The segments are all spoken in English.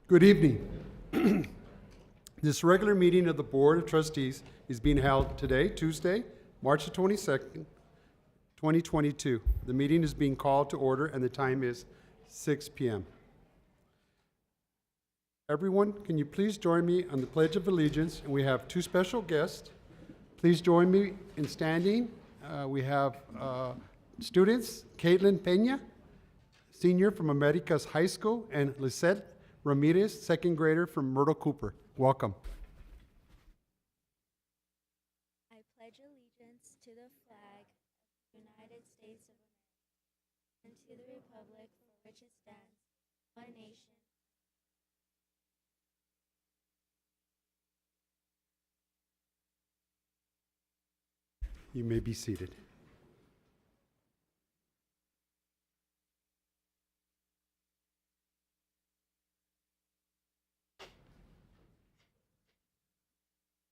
Good evening. This regular meeting of the Board of Trustees is being held today, Tuesday, March the 22nd, 2022. The meeting is being called to order and the time is 6 p.m. Everyone, can you please join me on the Pledge of Allegiance? And we have two special guests. Please join me in standing. We have students, Caitlin Peña, senior from Americas High School, and Lisette Ramirez, second grader from Myrtle Cooper. Welcome. I pledge allegiance to the flag of the United States of America and to the republic for which it stands, one nation. You may be seated.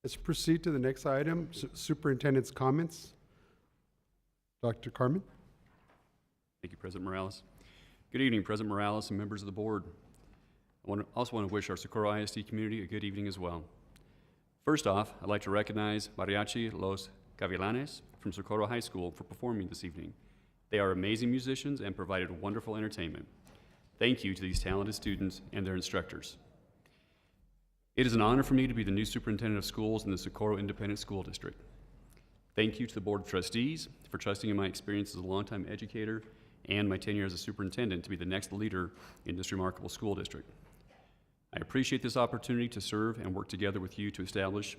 Let's proceed to the next item, Superintendent's comments. Dr. Carmen. Thank you, President Morales. Good evening, President Morales and members of the board. I also want to wish our Socorro ISD community a good evening as well. First off, I'd like to recognize Mariachi Los Gavilanes from Socorro High School for performing this evening. They are amazing musicians and provided wonderful entertainment. Thank you to these talented students and their instructors. It is an honor for me to be the new superintendent of schools in the Socorro Independent School District. Thank you to the Board of Trustees for trusting in my experience as a longtime educator and my tenure as a superintendent to be the next leader in this remarkable school district. I appreciate this opportunity to serve and work together with you to establish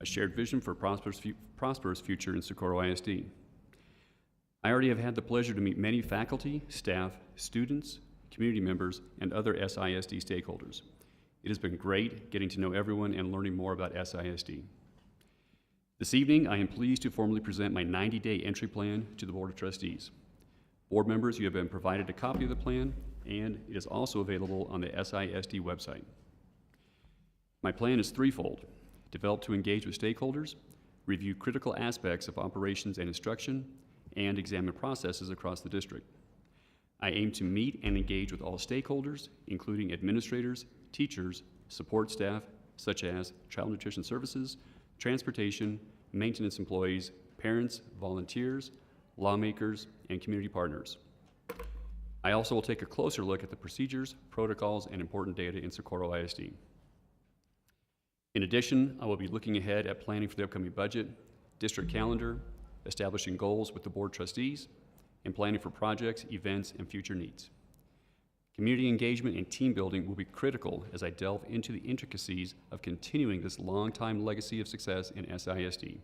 a shared vision for a prosperous future in Socorro ISD. I already have had the pleasure to meet many faculty, staff, students, community members, and other SISD stakeholders. It has been great getting to know everyone and learning more about SISD. This evening, I am pleased to formally present my 90-day entry plan to the Board of Trustees. Board members, you have been provided a copy of the plan, and it is also available on the SISD website. My plan is threefold: develop to engage with stakeholders, review critical aspects of operations and instruction, and examine processes across the district. I aim to meet and engage with all stakeholders, including administrators, teachers, support staff, such as child nutrition services, transportation, maintenance employees, parents, volunteers, lawmakers, and community partners. I also will take a closer look at the procedures, protocols, and important data in Socorro ISD. In addition, I will be looking ahead at planning for the upcoming budget, district calendar, establishing goals with the Board of Trustees, and planning for projects, events, and future needs. Community engagement and team building will be critical as I delve into the intricacies of continuing this long-time legacy of success in SISD.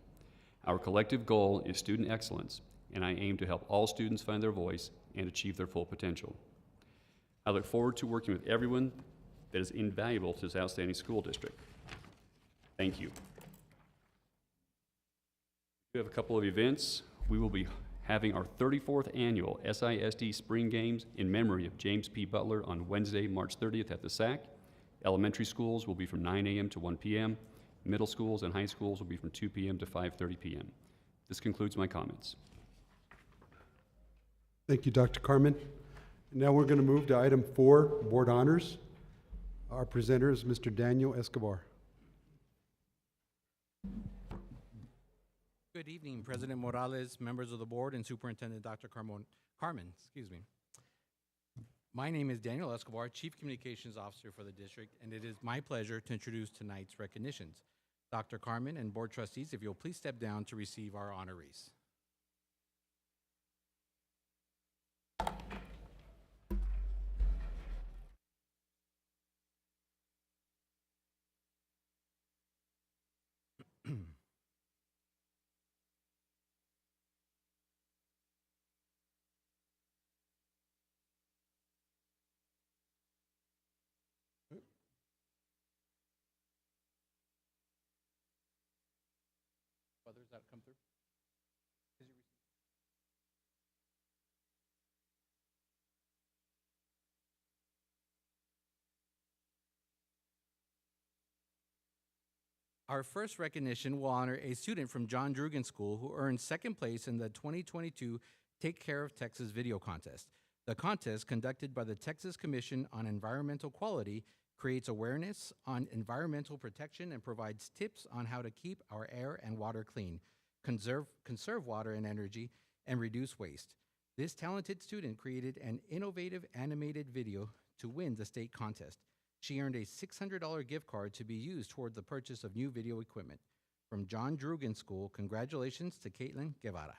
Our collective goal is student excellence, and I aim to help all students find their voice and achieve their full potential. I look forward to working with everyone that is invaluable to this outstanding school district. Thank you. We have a couple of events. We will be having our 34th annual SISD Spring Games in memory of James P. Butler on Wednesday, March 30th at the SAC. Elementary schools will be from 9 a.m. to 1 p.m. Middle schools and high schools will be from 2 p.m. to 5:30 p.m. This concludes my comments. Thank you, Dr. Carmen. Now we're going to move to item 4, Board Honors. Our presenter is Mr. Daniel Escobar. Good evening, President Morales, members of the board, and Superintendent Dr. Carmen. My name is Daniel Escobar, Chief Communications Officer for the district, and it is my pleasure to introduce tonight's recognitions. Dr. Carmen and board trustees, if you'll please step down to receive our honorees. Others that come through? Our first recognition will honor a student from John Drugan School who earned second place in the 2022 Take Care of Texas video contest. The contest, conducted by the Texas Commission on Environmental Quality, creates awareness on environmental protection and provides tips on how to keep our air and water clean, conserve water and energy, and reduce waste. This talented student created an innovative animated video to win the state contest. She earned a $600 gift card to be used toward the purchase of new video equipment. From John Drugan School, congratulations to Caitlin Guevara.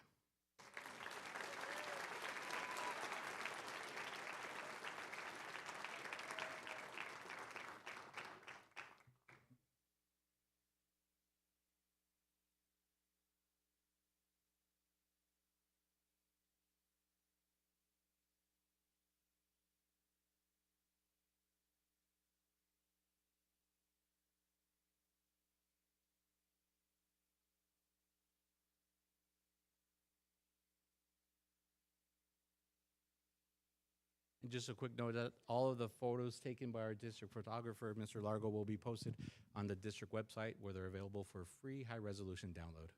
And just a quick note that all of the photos taken by our district photographer, Mr. Largo, will be posted on the district website where they're available for free high-resolution download.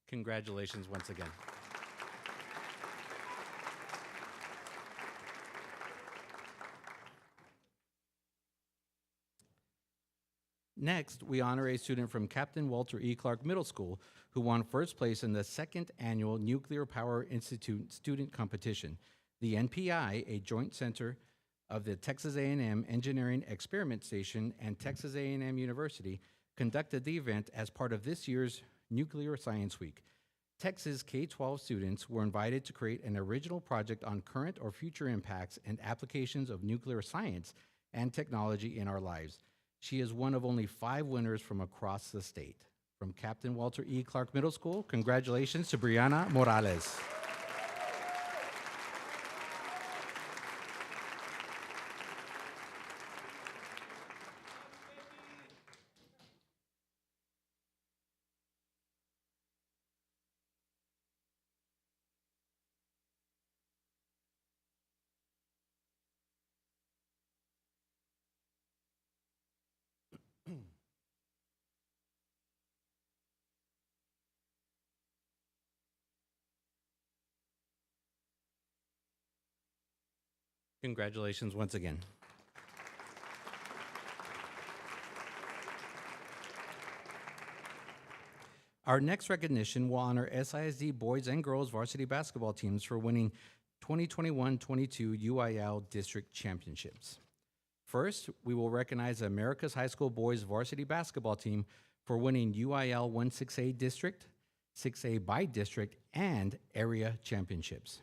Congratulations once again. Next, we honor a student from Captain Walter E. Clark Middle School who won first place in the second annual Nuclear Power Institute Student Competition. The NPI, a joint center of the Texas A&M Engineering Experiment Station and Texas A&M University, conducted the event as part of this year's Nuclear Science Week. Texas K-12 students were invited to create an original project on current or future impacts and applications of nuclear science and technology in our lives. She is one of only 5 winners from across the state. From Captain Walter E. Clark Middle School, congratulations to Brianna Morales. Congratulations once again. Our next recognition will honor SISD boys and girls varsity basketball teams for winning 2021-22 UIL district championships. First, we will recognize America's High School boys varsity basketball team for winning UIL 16A district, 6A by district, and area championships.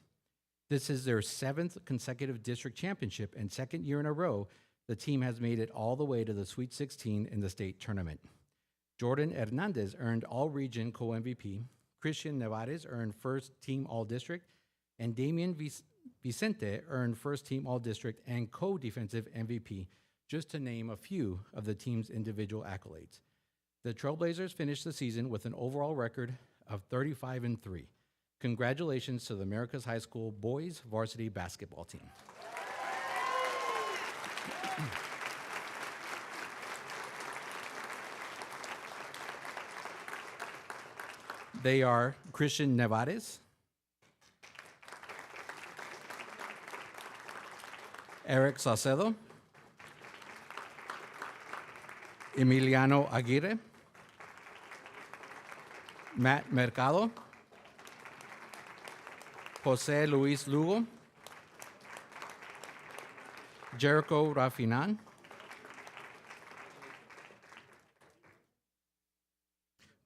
This is their 7th consecutive district championship and 2nd year in a row the team has made it all the way to the Sweet 16 in the state tournament. Jordan Hernandez earned All-Region Co-MVP, Christian Nevares earned First Team All-District, and Damian Vicente earned First Team All-District and Co-Defensive MVP, just to name a few of the team's individual accolades. The Trailblazers finished the season with an overall record of 35-3. Congratulations to the America's High School boys varsity basketball team. They are Christian Nevares, Eric Saucedo, Emiliano Aguirre, Matt Mercado, Jose Luis Lugo, Jericho Rafinan,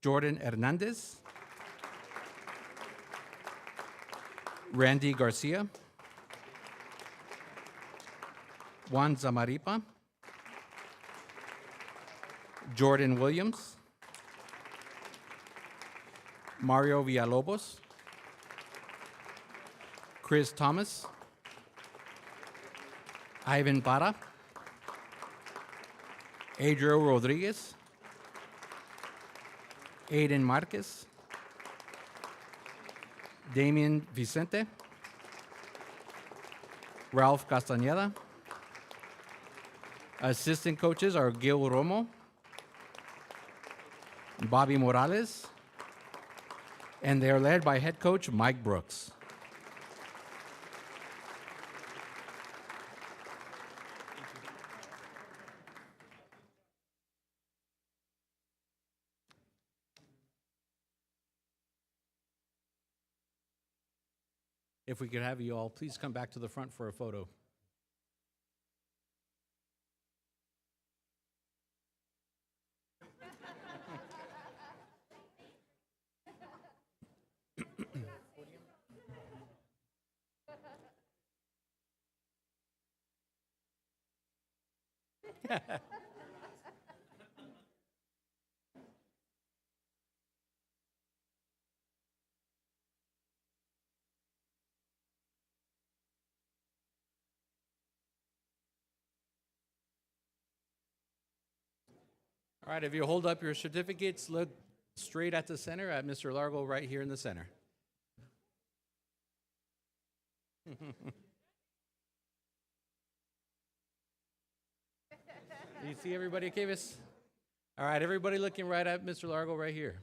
Jordan Hernandez, Randy Garcia, Juan Zamaripa, Jordan Williams, Mario Villalobos, Chris Thomas, Ivan Para, Adriel Rodriguez, Aiden Marquez, Damian Vicente, Ralph Castañeda. Assistant coaches are Gil Romo, Bobby Morales, And they are led by head coach Mike Brooks. If we could have you all please come back to the front for a photo. All right, if you hold up your certificates, look straight at the center, at Mr. Largo right here in the center. Do you see everybody at Cavis? All right, everybody looking right at Mr. Largo right here.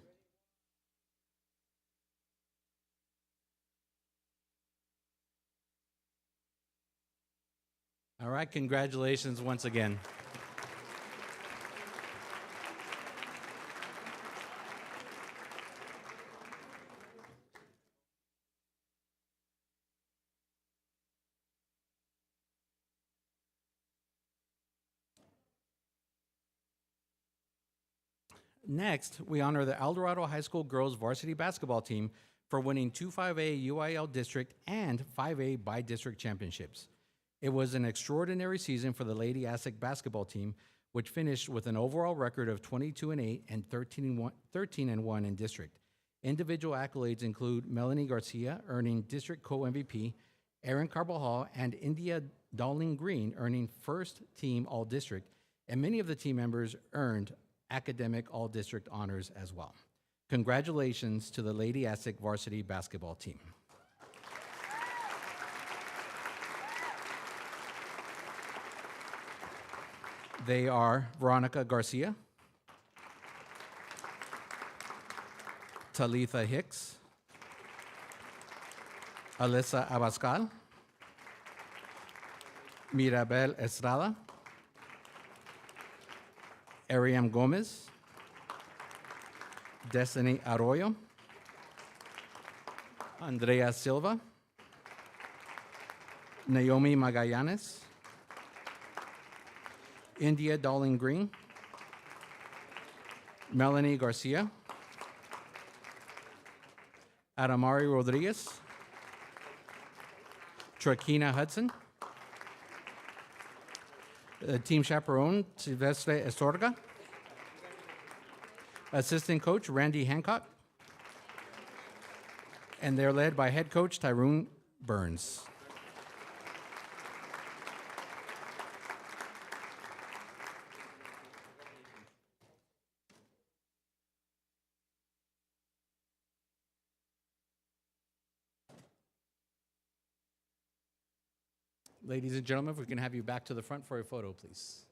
All right, congratulations once again. Next, we honor the Eldorado High School girls varsity basketball team for winning two 5A UIL district and 5A by-district championships. It was an extraordinary season for the Lady Aztec basketball team, which finished with an overall record of 22-8 and 13-1 in district. Individual accolades include Melanie Garcia earning district co-MVP, Erin Carbajal and India Darling Green earning first team all-district, and many of the team members earned academic all-district honors as well. Congratulations to the Lady Aztec varsity basketball team. They are Veronica Garcia, Talitha Hicks, Alyssa Abascal, Mirabel Estrada, Ariam Gomez, Destiny Arroyo, Andrea Silva, Naomi Magallanes, India Darling Green, Melanie Garcia, Adamari Rodriguez, Trakina Hudson, team chaperone Silvestre Estorga, assistant coach Randy Hancock, and they're led by head coach Tyrone Burns. Ladies and gentlemen, if we can have you back to the front for a photo, please.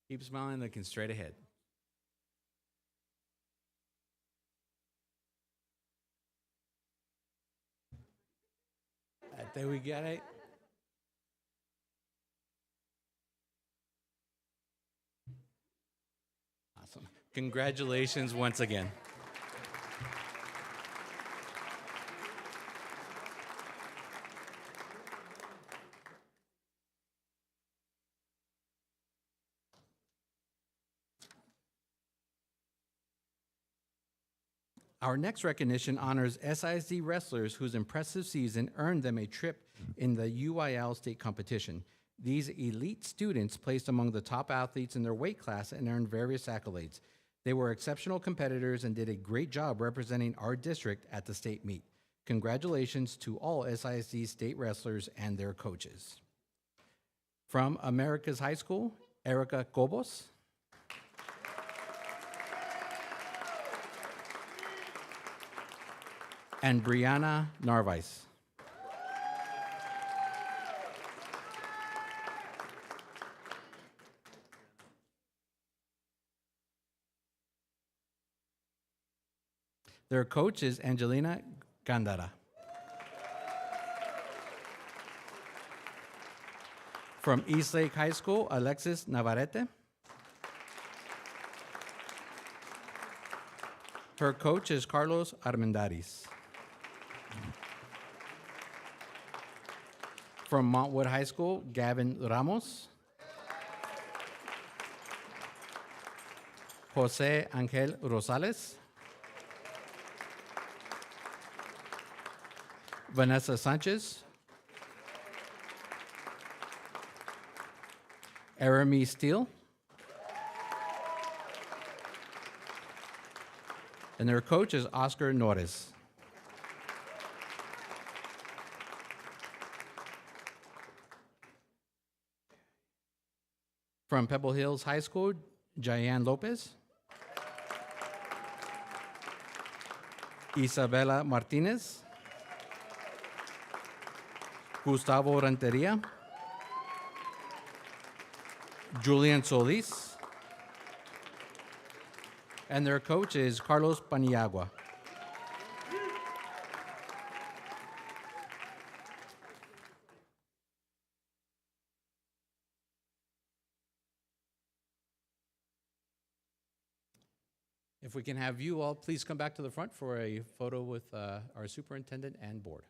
Keep smiling, looking straight ahead. There we got it. Awesome. Congratulations once again. Our next recognition honors SISD wrestlers whose impressive season earned them a trip in the UIL state competition. These elite students placed among the top athletes in their weight class and earned various accolades. They were exceptional competitors and did a great job representing our district at the state meet. Congratulations to all SISD state wrestlers and their coaches. From America's High School, Erica Cobos. And Brianna Narvaez. Their coach is Angelina Gandara. From Eastlake High School, Alexis Navarrete. Her coach is Carlos Armendariz. From Montwood High School, Gavin Ramos. Jose Angel Rosales. Vanessa Sanchez. Arami Steele. And their coach is Oscar Norris. From Pebble Hills High School, Jayan Lopez. Isabela Martinez. Gustavo Renteria. Julian Solis. And their coach is Carlos Paniagua. If we can have you all please come back to the front for a photo with our superintendent and board.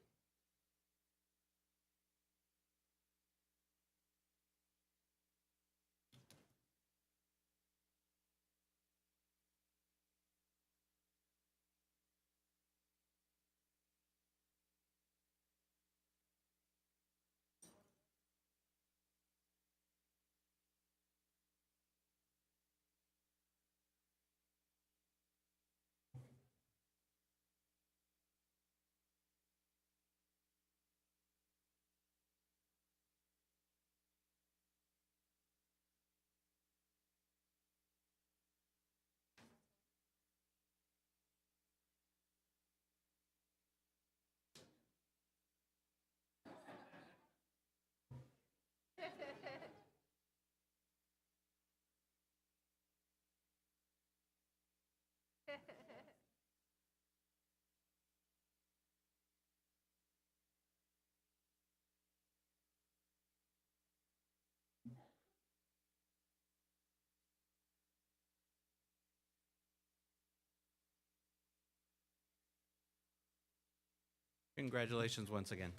Congratulations once again.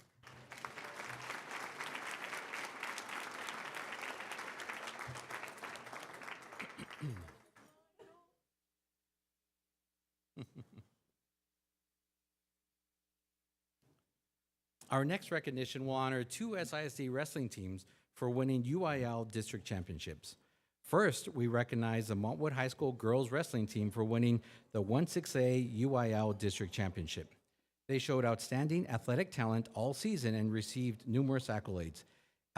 Our next recognition will honor two SISD wrestling teams for winning UIL district championships. First, we recognize the Montwood High School girls wrestling team for winning the 1-6A UIL district championship. They showed outstanding athletic talent all season and received numerous accolades.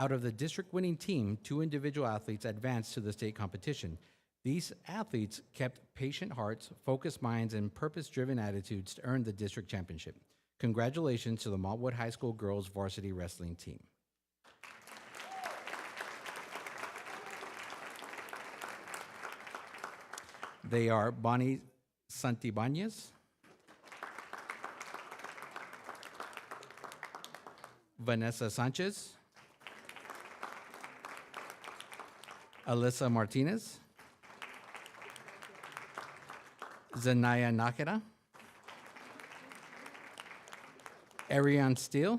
Out of the district winning team, 2 individual athletes advanced to the state competition. These athletes kept patient hearts, focused minds, and purpose-driven attitudes to earn the district championship. Congratulations to the Montwood High School girls varsity wrestling team. They are Bonnie Santibanez, Vanessa Sanchez, Alyssa Martinez, Zanaya Nakeda, Ariana Steele,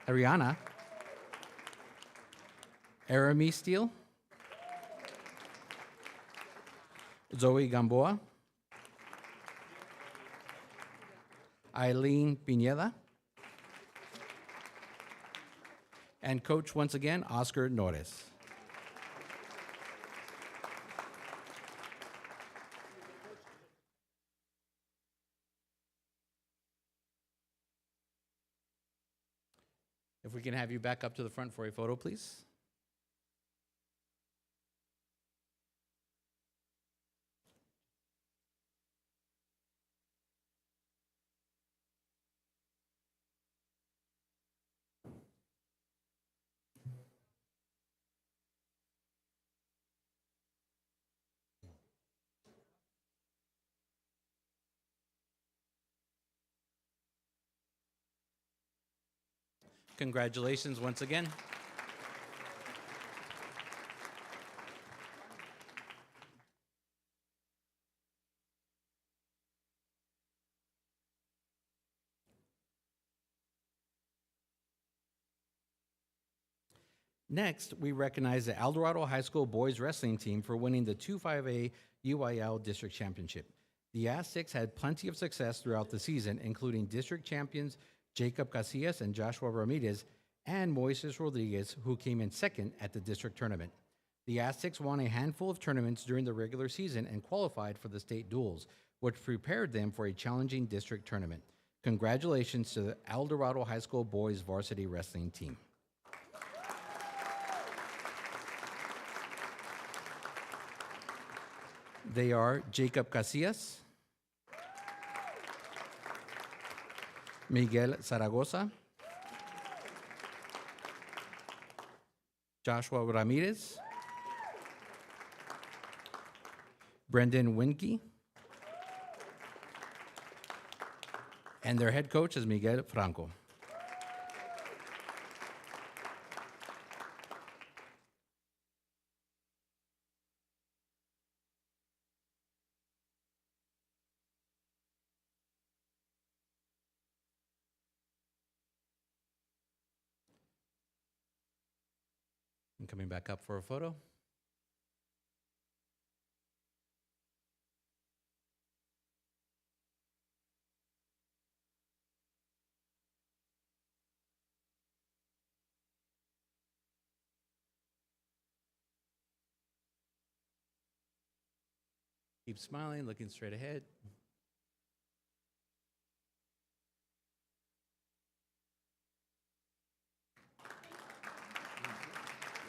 Arami Steele, Zoe Gamboa, Eileen Pineda. And coach once again, Oscar Norris. If we can have you back up to the front for a photo, please. Congratulations once again. Next, we recognize the El Dorado High School boys wrestling team for winning the 2-5A UIL District Championship. The Aztecs had plenty of success throughout the season, including district champions Jacob Casillas and Joshua Ramirez, and Moises Rodriguez, who came in second at the district tournament. The Aztecs won a handful of tournaments during the regular season and qualified for the state duels, which prepared them for a challenging district tournament. Congratulations to the El Dorado High School boys varsity wrestling team. They are Jacob Casillas, Miguel Zaragoza, Joshua Ramirez, Brendan Winke, and their head coach is Miguel Franco. And coming back up for a photo. Keep smiling, looking straight ahead.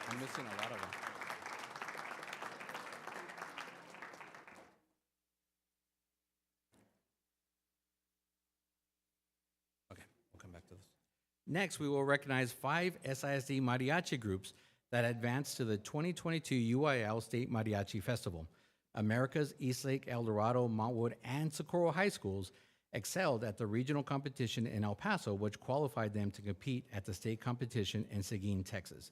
I'm missing a lot of them. Okay, we'll come back to this. Next, we will recognize 5 SISD mariachi groups that advanced to the 2022 UIL State Mariachi Festival. America's Eastlake, El Dorado, Montwood, and Socorro High Schools excelled at the regional competition in El Paso, which qualified them to compete at the state competition in Seguin, Texas.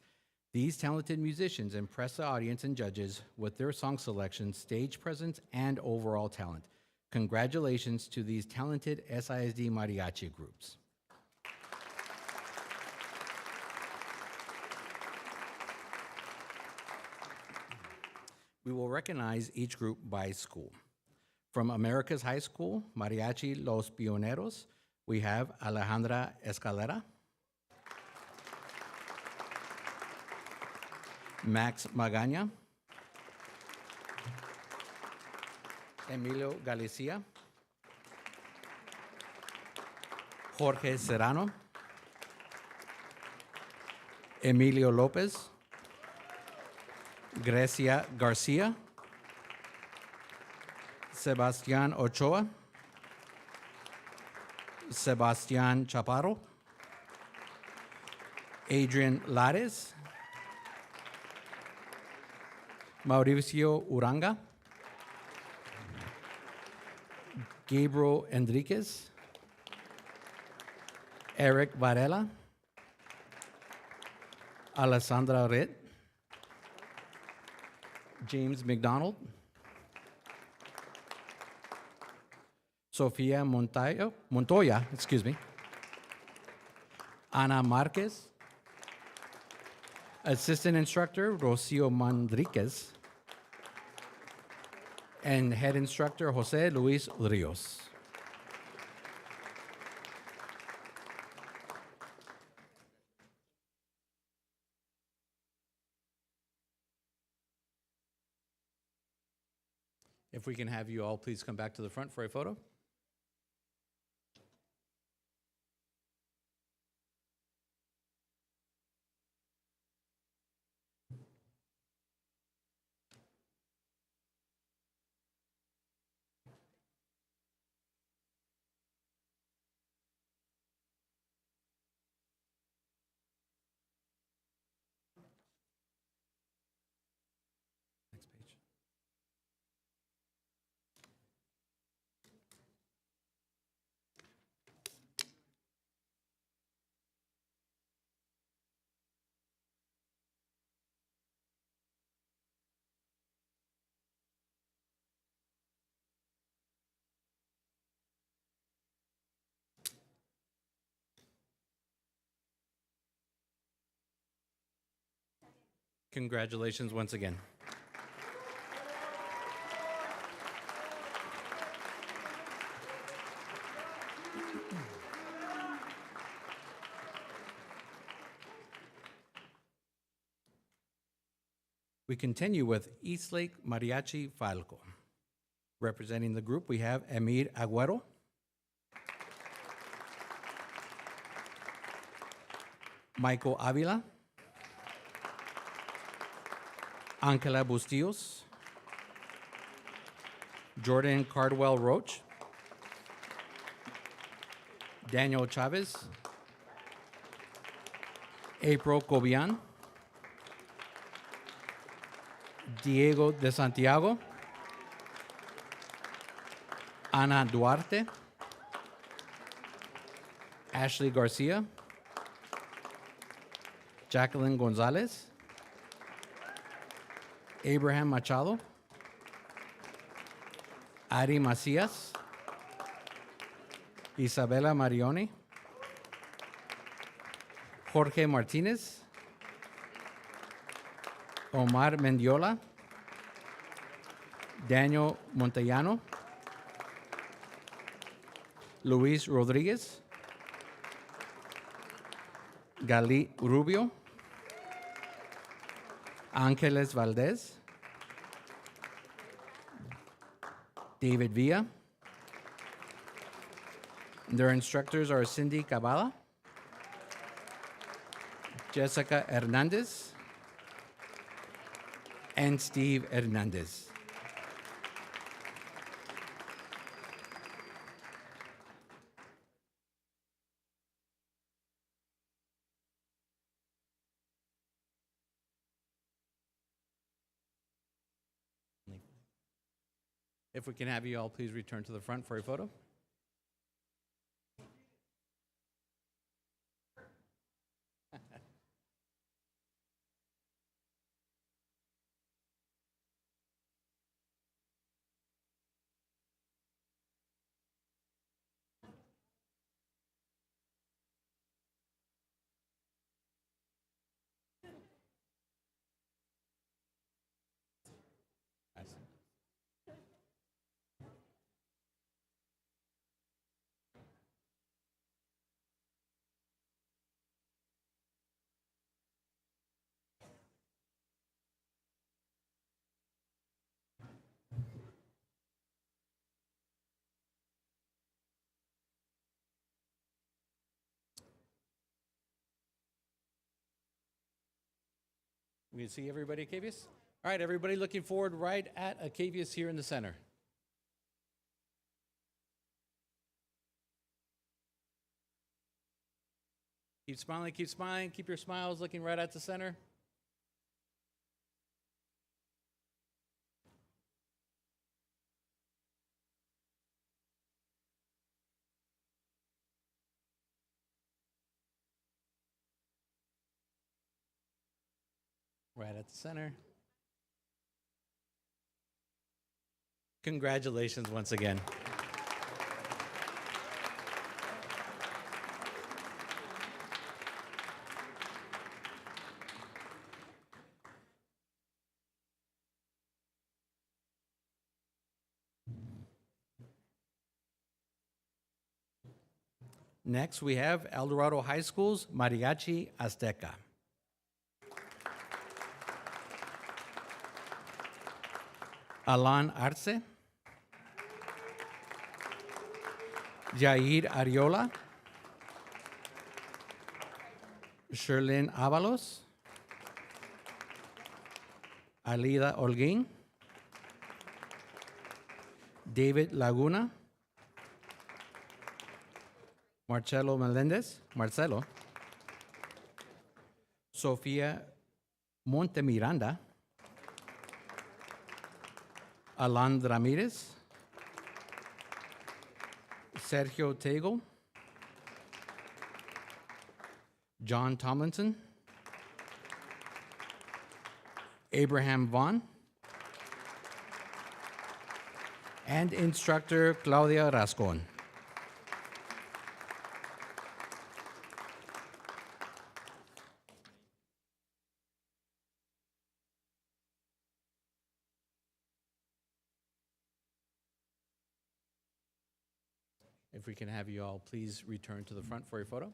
These talented musicians impressed the audience and judges with their song selection, stage presence, and overall talent. Congratulations to these talented SISD mariachi groups. We will recognize each group by school. From America's High School, Mariachi Los Pioneros, we have Alejandra Escalera, Max Magaña, Emilio Galicia, Jorge Serrano, Emilio Lopez, Grecia Garcia, Sebastián Ochoa, Sebastián Chaparro, Adrian Lares, Mauricio Uranga, Gabriel Enriquez, Eric Varela, Alessandra Ritt, James McDonald, Sofia Montoya, Ana Marquez, Assistant Instructor Rocio Manriquez, and Head Instructor Jose Luis Rios. If we can have you all please come back to the front for a photo. Next page. Congratulations once again. We continue with Eastlake Mariachi Falco. Representing the group, we have Emir Agüero, Michael Avila, Angela Bustillos, Jordan Cardwell Roach, Daniel Chavez, April Cobian, Diego de Santiago, Ana Duarte, Ashley Garcia, Jacqueline Gonzalez, Abraham Machado, Ari Macias, Isabela Marioni, Jorge Martinez, Omar Mendiola, Daniel Montellano, Luis Rodriguez, Gali Rubio, Ángeles Valdez, David Villa. Their instructors are Cindy Cabala, Jessica Hernandez, and Steve Hernandez. If we can have you all please return to the front for a photo. We can see everybody, Acavius? All right, everybody looking forward right at Acavius here in the center. Keep smiling, keep your smiles looking right at the center. Right at the center. Congratulations once again. Next, we have El Dorado High School's Mariachi Azteca. Alan Arce, Jair Ariola, Sherlyn Avalos, Alida Holguín, David Laguna, Marcelo Melendez, Marcelo, Sofia Montemiranda, Alan Ramirez, Sergio Tego, John Tomlinson, Abraham Vaughn, and instructor Claudia Rascon. If we can have you all please return to the front for your photo.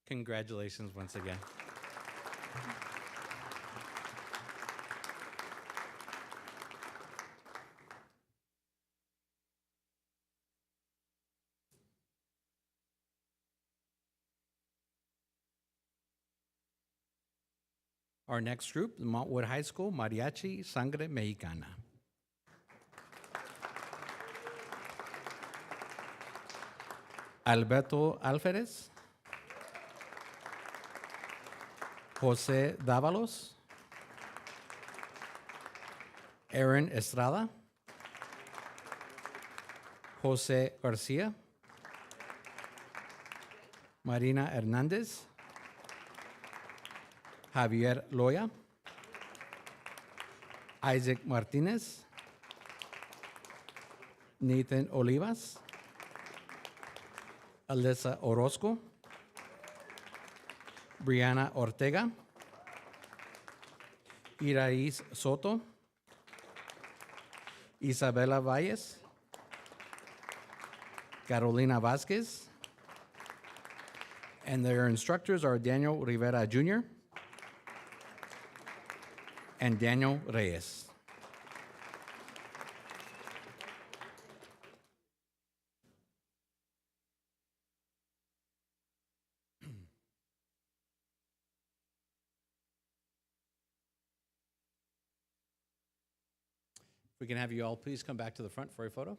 Congratulations once again. Our next group, the Montwood High School Mariachi Sangre Mexicana. Alberto Alferez, Jose Dávalos, Aaron Estrada, Jose Garcia, Marina Hernandez, Javier Loya, Isaac Martinez, Nathan Olivas, Alyssa Orozco, Brianna Ortega, Irais Soto, Isabela Valles, Carolina Vasquez, and their instructors are Daniel Rivera Jr. and Daniel Reyes. If we can have you all please come back to the front for a photo.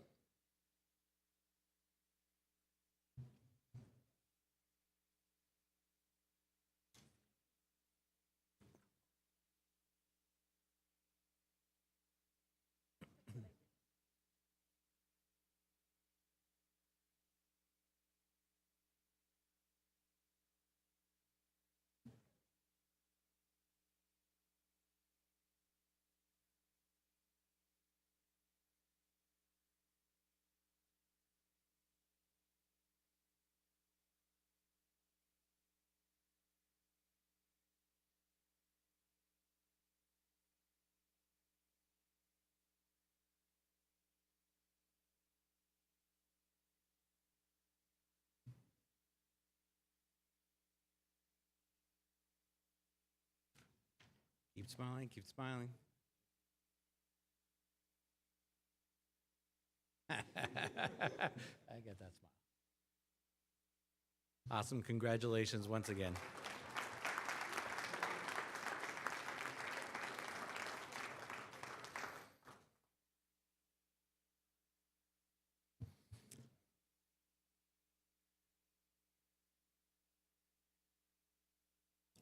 Keep smiling, keep smiling. I get that smile. Awesome, congratulations once again.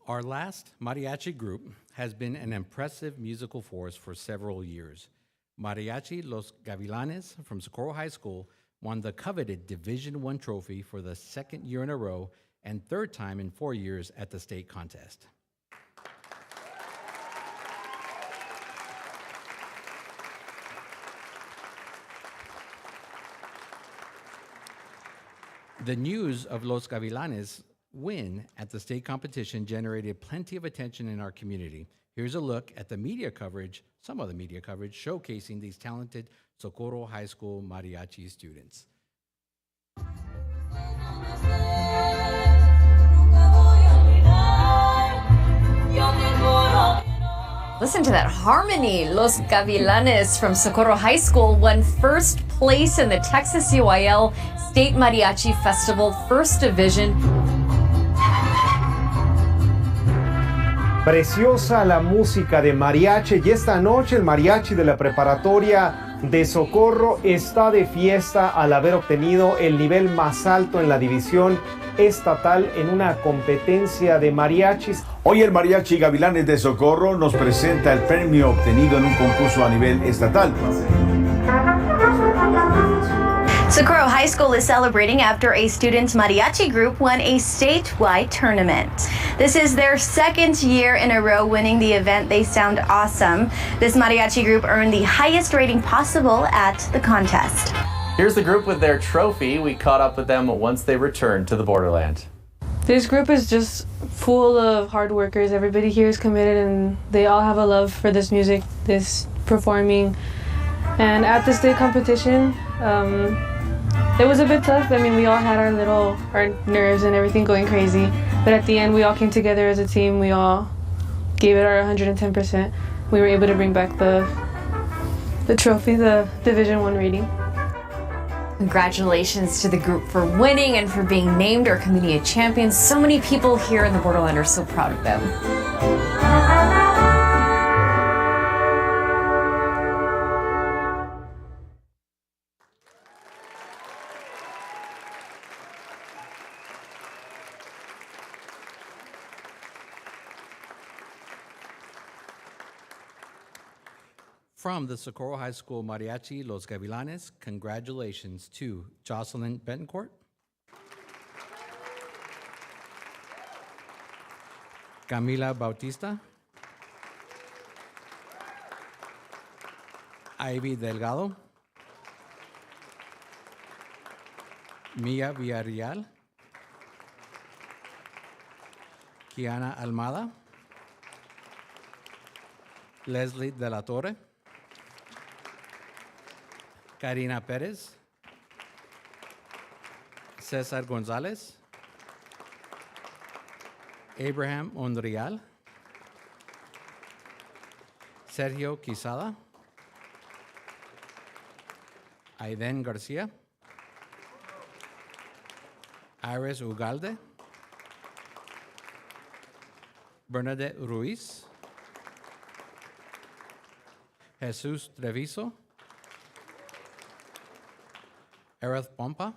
Our last mariachi group has been an impressive musical force for several years. Mariachi Los Gavilanes from Socorro High School won the coveted Division I trophy for the second year in a row and third time in 4 years at the state contest. The news of Los Gavilanes' win at the state competition generated plenty of attention in our community. Here's a look at the media coverage, some of the media coverage, showcasing these talented Socorro High School mariachi students. Listen to that harmony. Los Gavilanes from Socorro High School won first place in the Texas UIL State Mariachi Festival First Division. Preciosa la música de mariachi y esta noche el mariachi de la preparatoria de Socorro está de fiesta al haber obtenido el nivel más alto en la división estatal en una competencia de mariachis. Hoy el Mariachi Gavilanes de Socorro nos presenta el premio obtenido en un concurso a nivel estatal. Socorro High School is celebrating after a student mariachi group won a statewide tournament. This is their second year in a row winning the event. They sound awesome. This mariachi group earned the highest rating possible at the contest. Here's the group with their trophy. We caught up with them once they returned to the borderland. This group is just full of hard workers. Everybody here is committed and they all have a love for this music, this performing. And at the state competition, it was a bit tough. I mean, we all had our nerves and everything going crazy. But at the end, we all came together as a team. We all gave it our 110%. We were able to bring back the trophy, the Division I rating. Congratulations to the group for winning and for being named our community champions. So many people here in the Borderland are so proud of them. From the Socorro High School Mariachi Los Gavilanes, congratulations to Jocelyn Betancourt, Camila Bautista, Ivy Delgado, Mia Villarreal, Kiana Almada, Leslie De La Torre, Karina Perez, Cesar Gonzalez, Abraham Ondrial, Sergio Quisada, Aiden Garcia, Iris Ugalde, Bernadette Ruiz, Jesus Treviso, Ereth Pompa,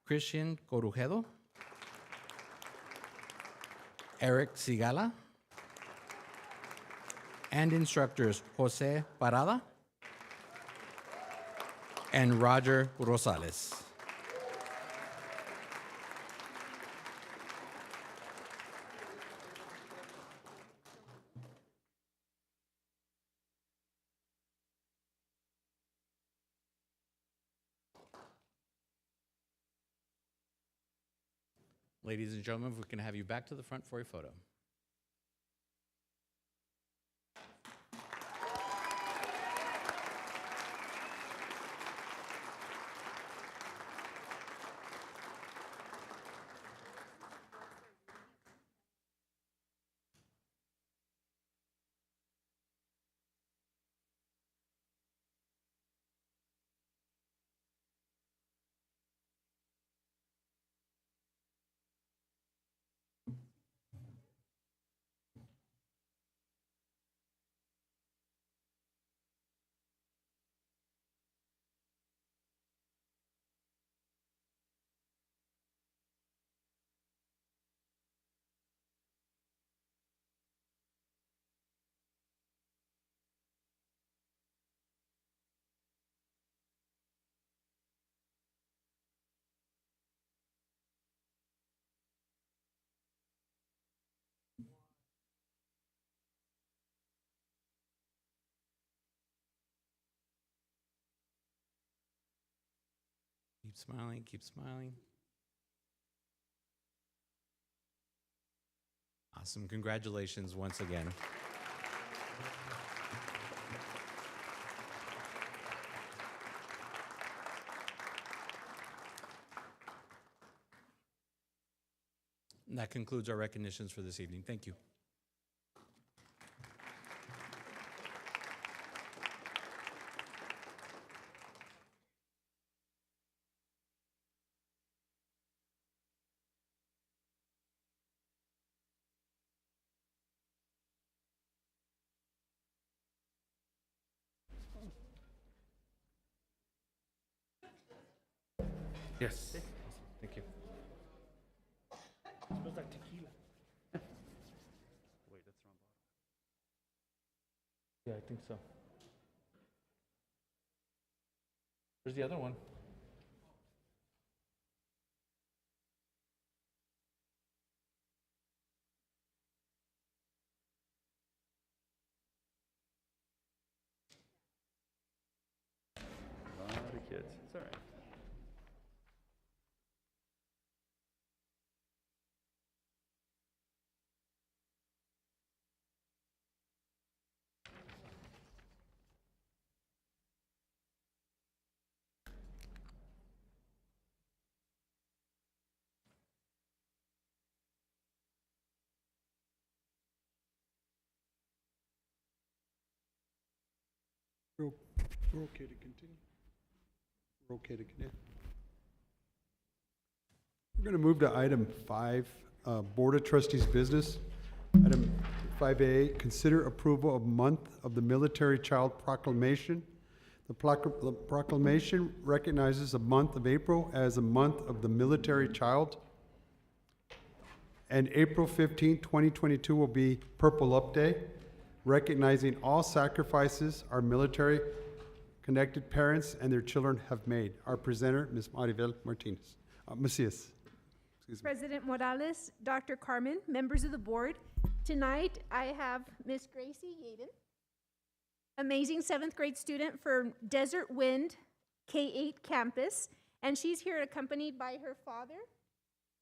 Christian Corujedo, Eric Sigala, and instructors Jose Parada and Roger Rosales. Ladies and gentlemen, if we can have you back to the front for a photo. Keep smiling, keep smiling. Awesome. Congratulations once again. And that concludes our recognitions for this evening. Thank you. Yes. Thank you. Smells like tequila. Wait, that's wrong. Yeah, I think so. Where's the other one? A lot of kids. It's all right. We're okay to continue. We're okay to continue. We're going to move to item 5, Board of Trustees business. Item 5A, consider approval of month of the Military Child Proclamation. The proclamation recognizes the month of April as a month of the military child. And April 15, 2022 will be Purple Up Day, recognizing all sacrifices our military-connected parents and their children have made. Our presenter, Ms. Maribel Martinez. Macias. Excuse me. President Morales, Dr. Carmen, members of the board. Tonight, I have Miss Gracie Yaden, amazing 7th grade student for Desert Wind K-8 campus, and she's here accompanied by her father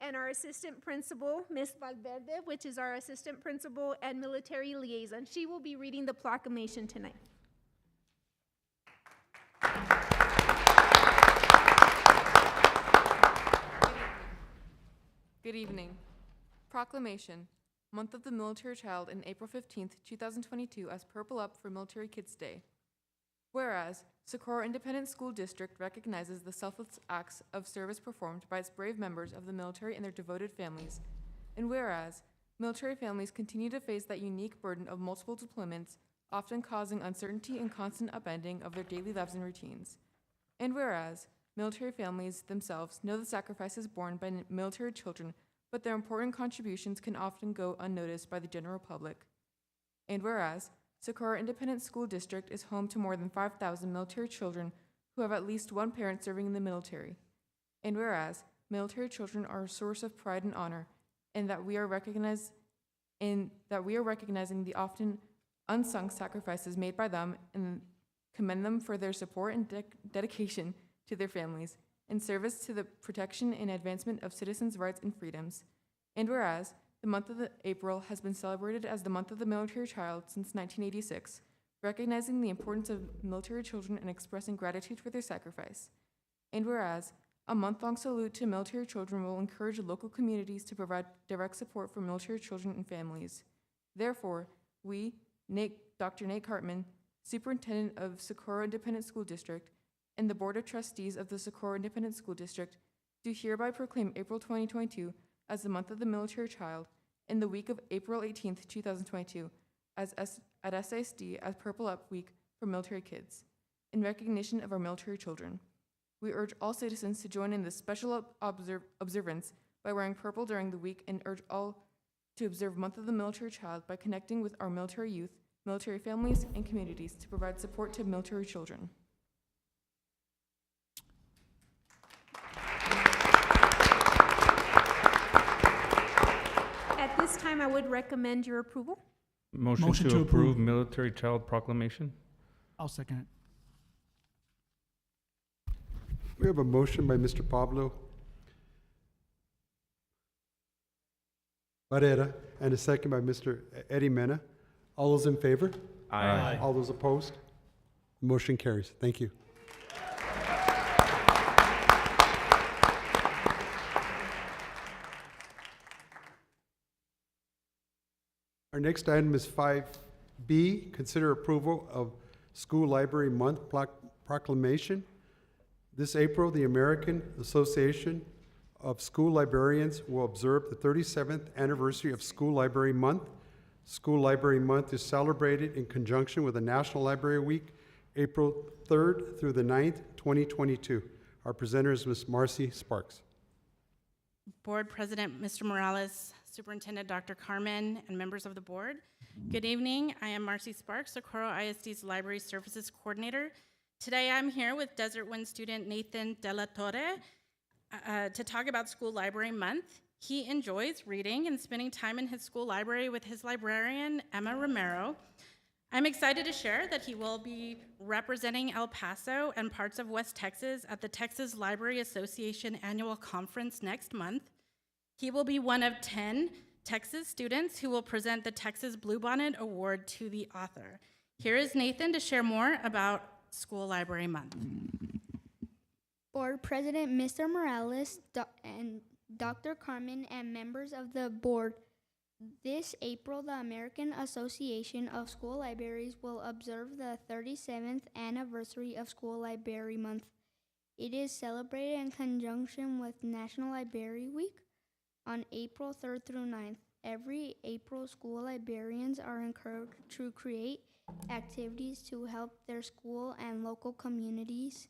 and our assistant principal, Miss Valverde, which is our assistant principal and military liaison. She will be reading the proclamation tonight. Good evening. Proclamation. Month of the Military Child in April 15th, 2022 as Purple Up for Military Kids Day. Whereas, Socorro Independent School District recognizes the selfless acts of service performed by its brave members of the military and their devoted families. And whereas, military families continue to face that unique burden of multiple deployments, often causing uncertainty and constant upending of their daily lives and routines. And whereas, military families themselves know the sacrifices borne by military children, but their important contributions can often go unnoticed by the general public. And whereas, Socorro Independent School District is home to more than 5,000 military children who have at least one parent serving in the military. And whereas, military children are a source of pride and honor, and that we are recognizing the often unsung sacrifices made by them and commend them for their support and dedication to their families, in service to the protection and advancement of citizens' rights and freedoms. And whereas, the month of April has been celebrated as the month of the military child since 1986, recognizing the importance of military children and expressing gratitude for their sacrifice. And whereas, a month-long salute to military children will encourage local communities to provide direct support for military children and families. Therefore, we, Dr. Nate Cartman, Superintendent of Socorro Independent School District, and the Board of Trustees of the Socorro Independent School District do hereby proclaim April 2022 as the month of the military child and the week of April 18th, 2022 at SISD as Purple Up Week for military kids, in recognition of our military children. We urge all citizens to join in this special observance by wearing purple during the week and urge all to observe Month of the Military Child by connecting with our military youth, military families, and communities to provide support to military children. At this time, I would recommend your approval. Motion to approve Military Child Proclamation. I'll second it. We have a motion by Mr. Pablo Barrera and a second by Mr. Eddie Mena. All those in favor? Aye. All those opposed? Motion carries. Thank you. Our next item is 5B, consider approval of School Library Month Proclamation. This April, the American Association of School Librarians will observe the 37th anniversary of School Library Month. School Library Month is celebrated in conjunction with the National Library Week, April 3rd through the 9th, 2022. Our presenter is Ms. Marcy Sparks. Board President Mr. Morales, Superintendent Dr. Carmen, and members of the board. Good evening. I am Marcy Sparks, Socorro ISD's Library Services Coordinator. Today I'm here with Desert Wind student Nathan De La Torre to talk about School Library Month. He enjoys reading and spending time in his school library with his librarian, Emma Romero. I'm excited to share that he will be representing El Paso and parts of West Texas at the Texas Library Association Annual Conference next month. He will be one of 10 Texas students who will present the Texas Bluebonnet Award to the author. Here is Nathan to share more about School Library Month. Board President Mr. Morales and Dr. Carmen and members of the board, this April, the American Association of School Libraries will observe the 37th anniversary of School Library Month. It is celebrated in conjunction with National Library Week on April 3rd through 9th. Every April, school librarians are encouraged to create activities to help their school and local communities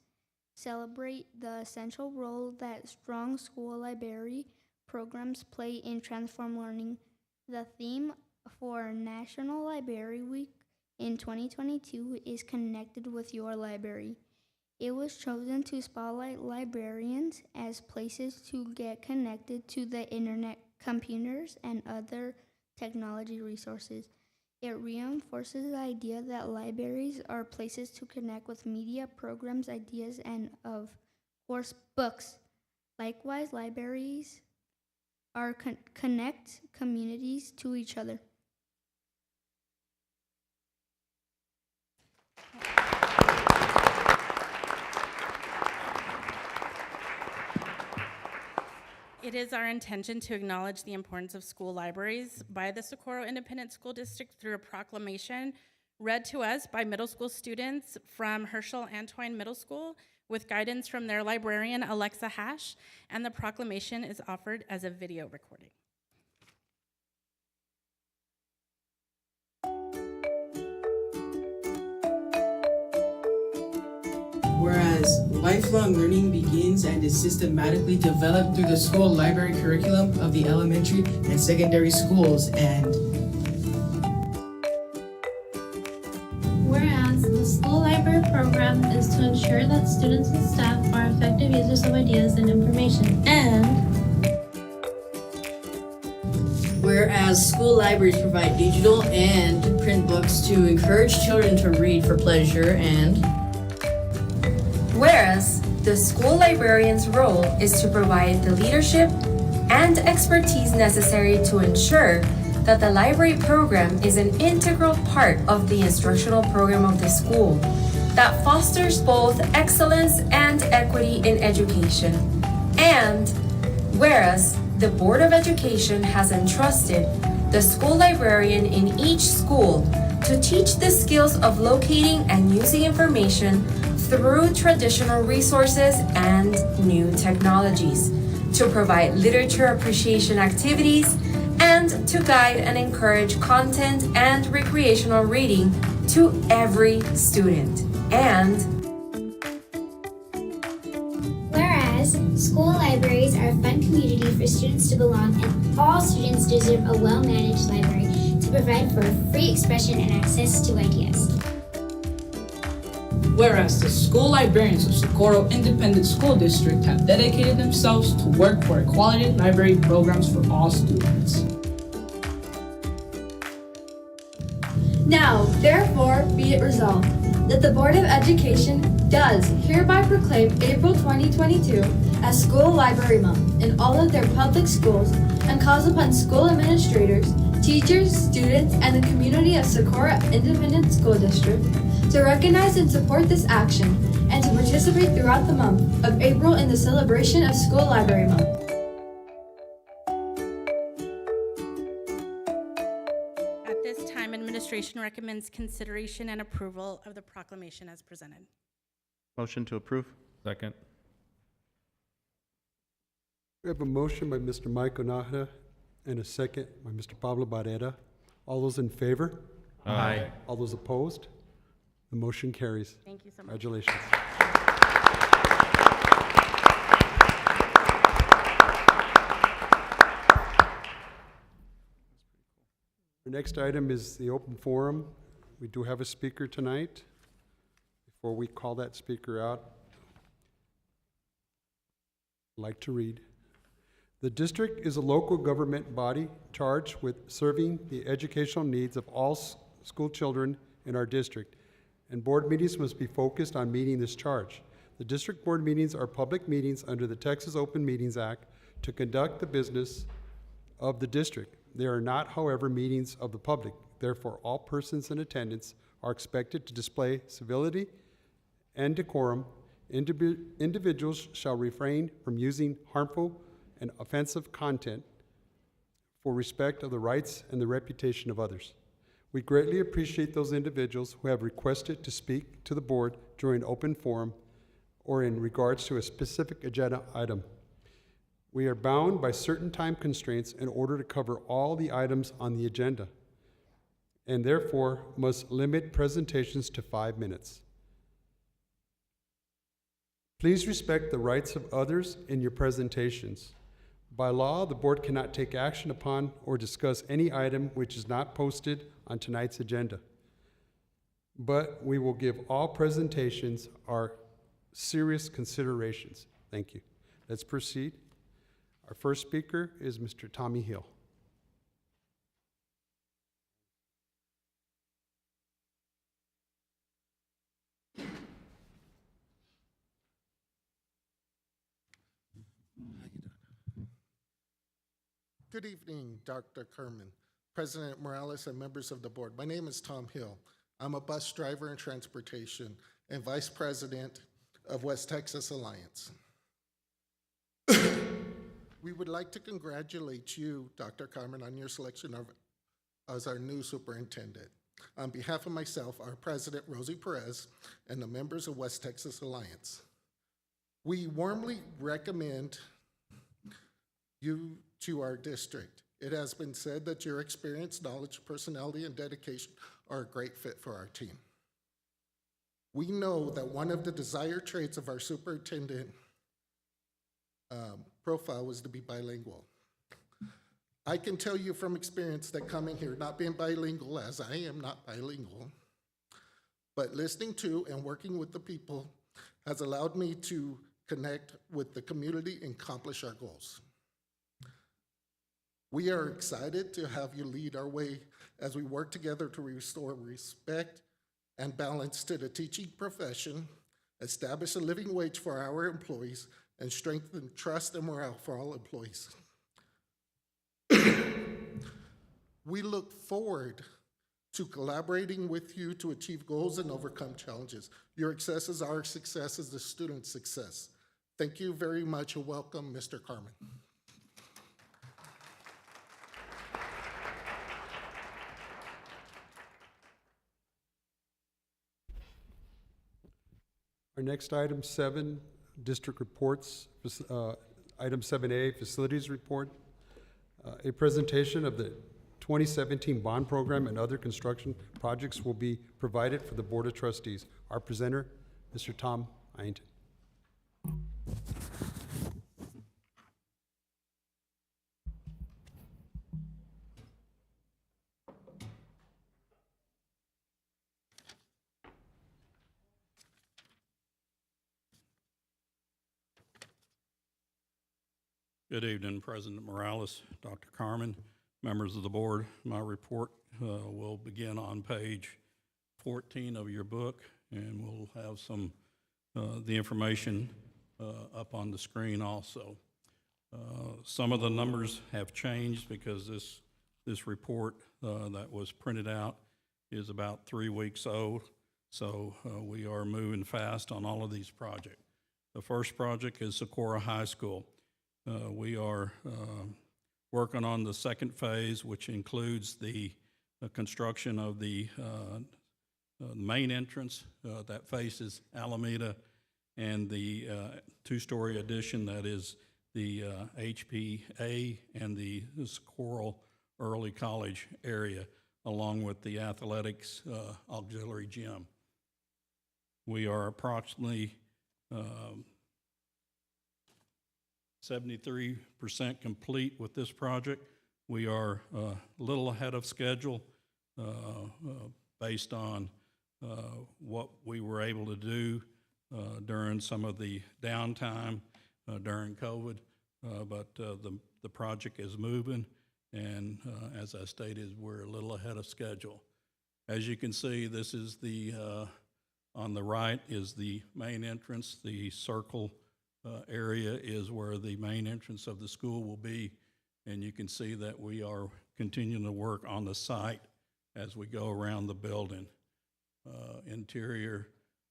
celebrate the essential role that strong school library programs play in transform learning. The theme for National Library Week in 2022 is Connected with Your Library. It was chosen to spotlight librarians as places to get connected to the internet, computers, and other technology resources. It reinforces the idea that libraries are places to connect with media, programs, ideas, and, of course, books. Likewise, libraries are connect communities to each other. It is our intention to acknowledge the importance of school libraries by the Socorro Independent School District through a proclamation read to us by middle school students from Herschel Antwine Middle School with guidance from their librarian, Alexa Hash, and the proclamation is offered as a video recording. Whereas lifelong learning begins and is systematically developed through the school library curriculum of the elementary and secondary schools, and whereas the school library program is to ensure that students and staff are effective users of ideas and information, and whereas school libraries provide digital and print books to encourage children to read for pleasure, and whereas the school librarian's role is to provide the leadership and expertise necessary to ensure that the library program is an integral part of the instructional program of the school that fosters both excellence and equity in education. And whereas the Board of Education has entrusted the school librarian in each school to teach the skills of locating and using information through traditional resources and new technologies, to provide literature appreciation activities, and to guide and encourage content and recreational reading to every student. And whereas school libraries are a fun community for students to belong, and all students deserve a well-managed library to provide for free expression and access to ideas. whereas the school librarians of Socorro Independent School District have dedicated themselves to work for quality library programs for all students. Now, therefore, be it resolved that the Board of Education does hereby proclaim April 2022 as School Library Month in all of their public schools and calls upon school administrators, teachers, students, and the community of Socorro Independent School District to recognize and support this action and to participate throughout the month of April in the celebration of School Library Month. At this time, administration recommends consideration and approval of the proclamation as presented. Motion to approve. Second. We have a motion by Mr. Mike Onahda and a second by Mr. Pablo Barrera. All those in favor? Aye. All those opposed? The motion carries. Thank you so much. Congratulations. Our next item is the open forum. We do have a speaker tonight. Before we call that speaker out, I'd like to read. The district is a local government body charged with serving the educational needs of all school children in our district, and board meetings must be focused on meeting this charge. The district board meetings are public meetings under the Texas Open Meetings Act to conduct the business of the district. They are not, however, meetings of the public. Therefore, all persons in attendance are expected to display civility and decorum. Individuals shall refrain from using harmful and offensive content for respect of the rights and the reputation of others. We greatly appreciate those individuals who have requested to speak to the board during open forum or in regards to a specific agenda item. We are bound by certain time constraints in order to cover all the items on the agenda, and therefore must limit presentations to 5 minutes. Please respect the rights of others in your presentations. By law, the board cannot take action upon or discuss any item which is not posted on tonight's agenda. But we will give all presentations our serious considerations. Thank you. Let's proceed. Our first speaker is Mr. Tommy Hill. Good evening, Dr. Kerman, President Morales, and members of the board. My name is Tom Hill. I'm a bus driver in transportation and Vice President of West Texas Alliance. We would like to congratulate you, Dr. Carmen, on your selection as our new superintendent. On behalf of myself, our President, Rosie Perez, and the members of West Texas Alliance, we warmly recommend you to our district. It has been said that your experience, knowledge, personality, and dedication are a great fit for our team. We know that one of the desired traits of our superintendent profile was to be bilingual. I can tell you from experience that coming here, not being bilingual, as I am not bilingual, but listening to and working with the people has allowed me to connect with the community and accomplish our goals. We are excited to have you lead our way as we work together to restore respect and balance to the teaching profession, establish a living wage for our employees, and strengthen trust and morale for all employees. We look forward to collaborating with you to achieve goals and overcome challenges. Your success is our success, is the student's success. Thank you very much and welcome, Mr. Carmen. Our next item 7, district reports. Item 7A, facilities report. A presentation of the 2017 bond program and other construction projects will be provided for the Board of Trustees. Our presenter, Mr. Tom Ianton. Good evening, President Morales, Dr. Carmen, members of the board. My report will begin on page 14 of your book, and we'll have some the information up on the screen also. Some of the numbers have changed because this report that was printed out is about 3 weeks old, so we are moving fast on all of these projects. The first project is Socorro High School. We are working on the second phase, which includes the construction of the main entrance that faces Alameda, and the two-story addition that is the HPA and the Socorro Early College area, along with the athletics auxiliary gym. We are approximately 73% complete with this project. We are a little ahead of schedule based on what we were able to do during some of the downtime during COVID, but the project is moving, and as I stated, we're a little ahead of schedule. As you can see, this is the, on the right is the main entrance. The circle area is where the main entrance of the school will be, and you can see that we are continuing to work on the site as we go around the building. Interior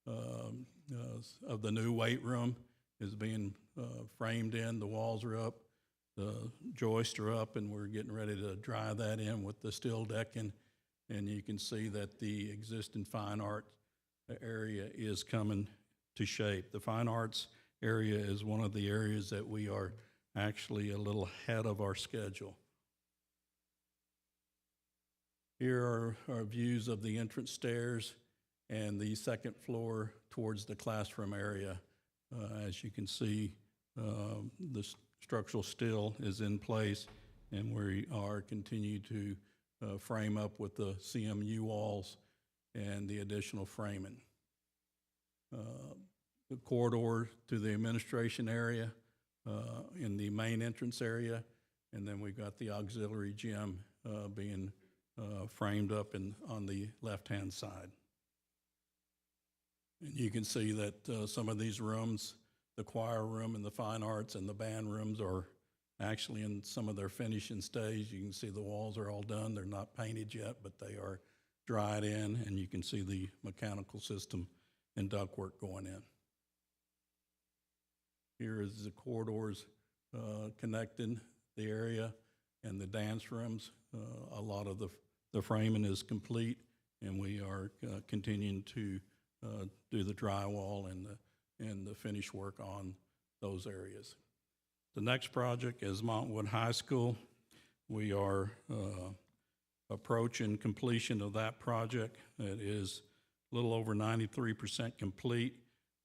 of the new weight room is being framed in. The walls are up, the joists are up, and we're getting ready to dry that in with the steel decking. And you can see that the existing fine art area is coming to shape. The fine arts area is one of the areas that we are actually a little ahead of our schedule. Here are our views of the entrance stairs and the second floor towards the classroom area. As you can see, the structural steel is in place, and we are continuing to frame up with the CMU walls and the additional framing. The corridor to the administration area in the main entrance area, and then we've got the auxiliary gym being framed up on the left-hand side. And you can see that some of these rooms, the choir room and the fine arts and the band rooms, are actually in some of their finishing stage. You can see the walls are all done. They're not painted yet, but they are dried in, and you can see the mechanical system and ductwork going in. Here is the corridors connecting the area and the dance rooms. A lot of the framing is complete, and we are continuing to do the drywall and the finish work on those areas. The next project is Montwood High School. We are approaching completion of that project. It is a little over 93% complete.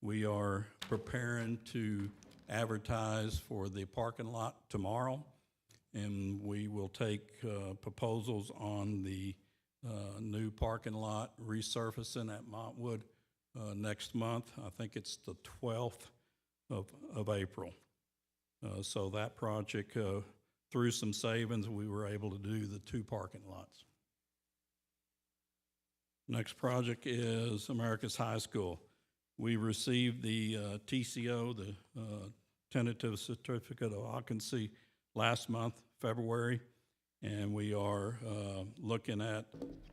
We are preparing to advertise for the parking lot tomorrow, and we will take proposals on the new parking lot resurfacing at Montwood next month. I think it's the 12th of April. So that project, through some savings, we were able to do the 2 parking lots. Next project is America's High School. We received the TCO, the tentative certificate of occupancy, last month, February, and we are looking at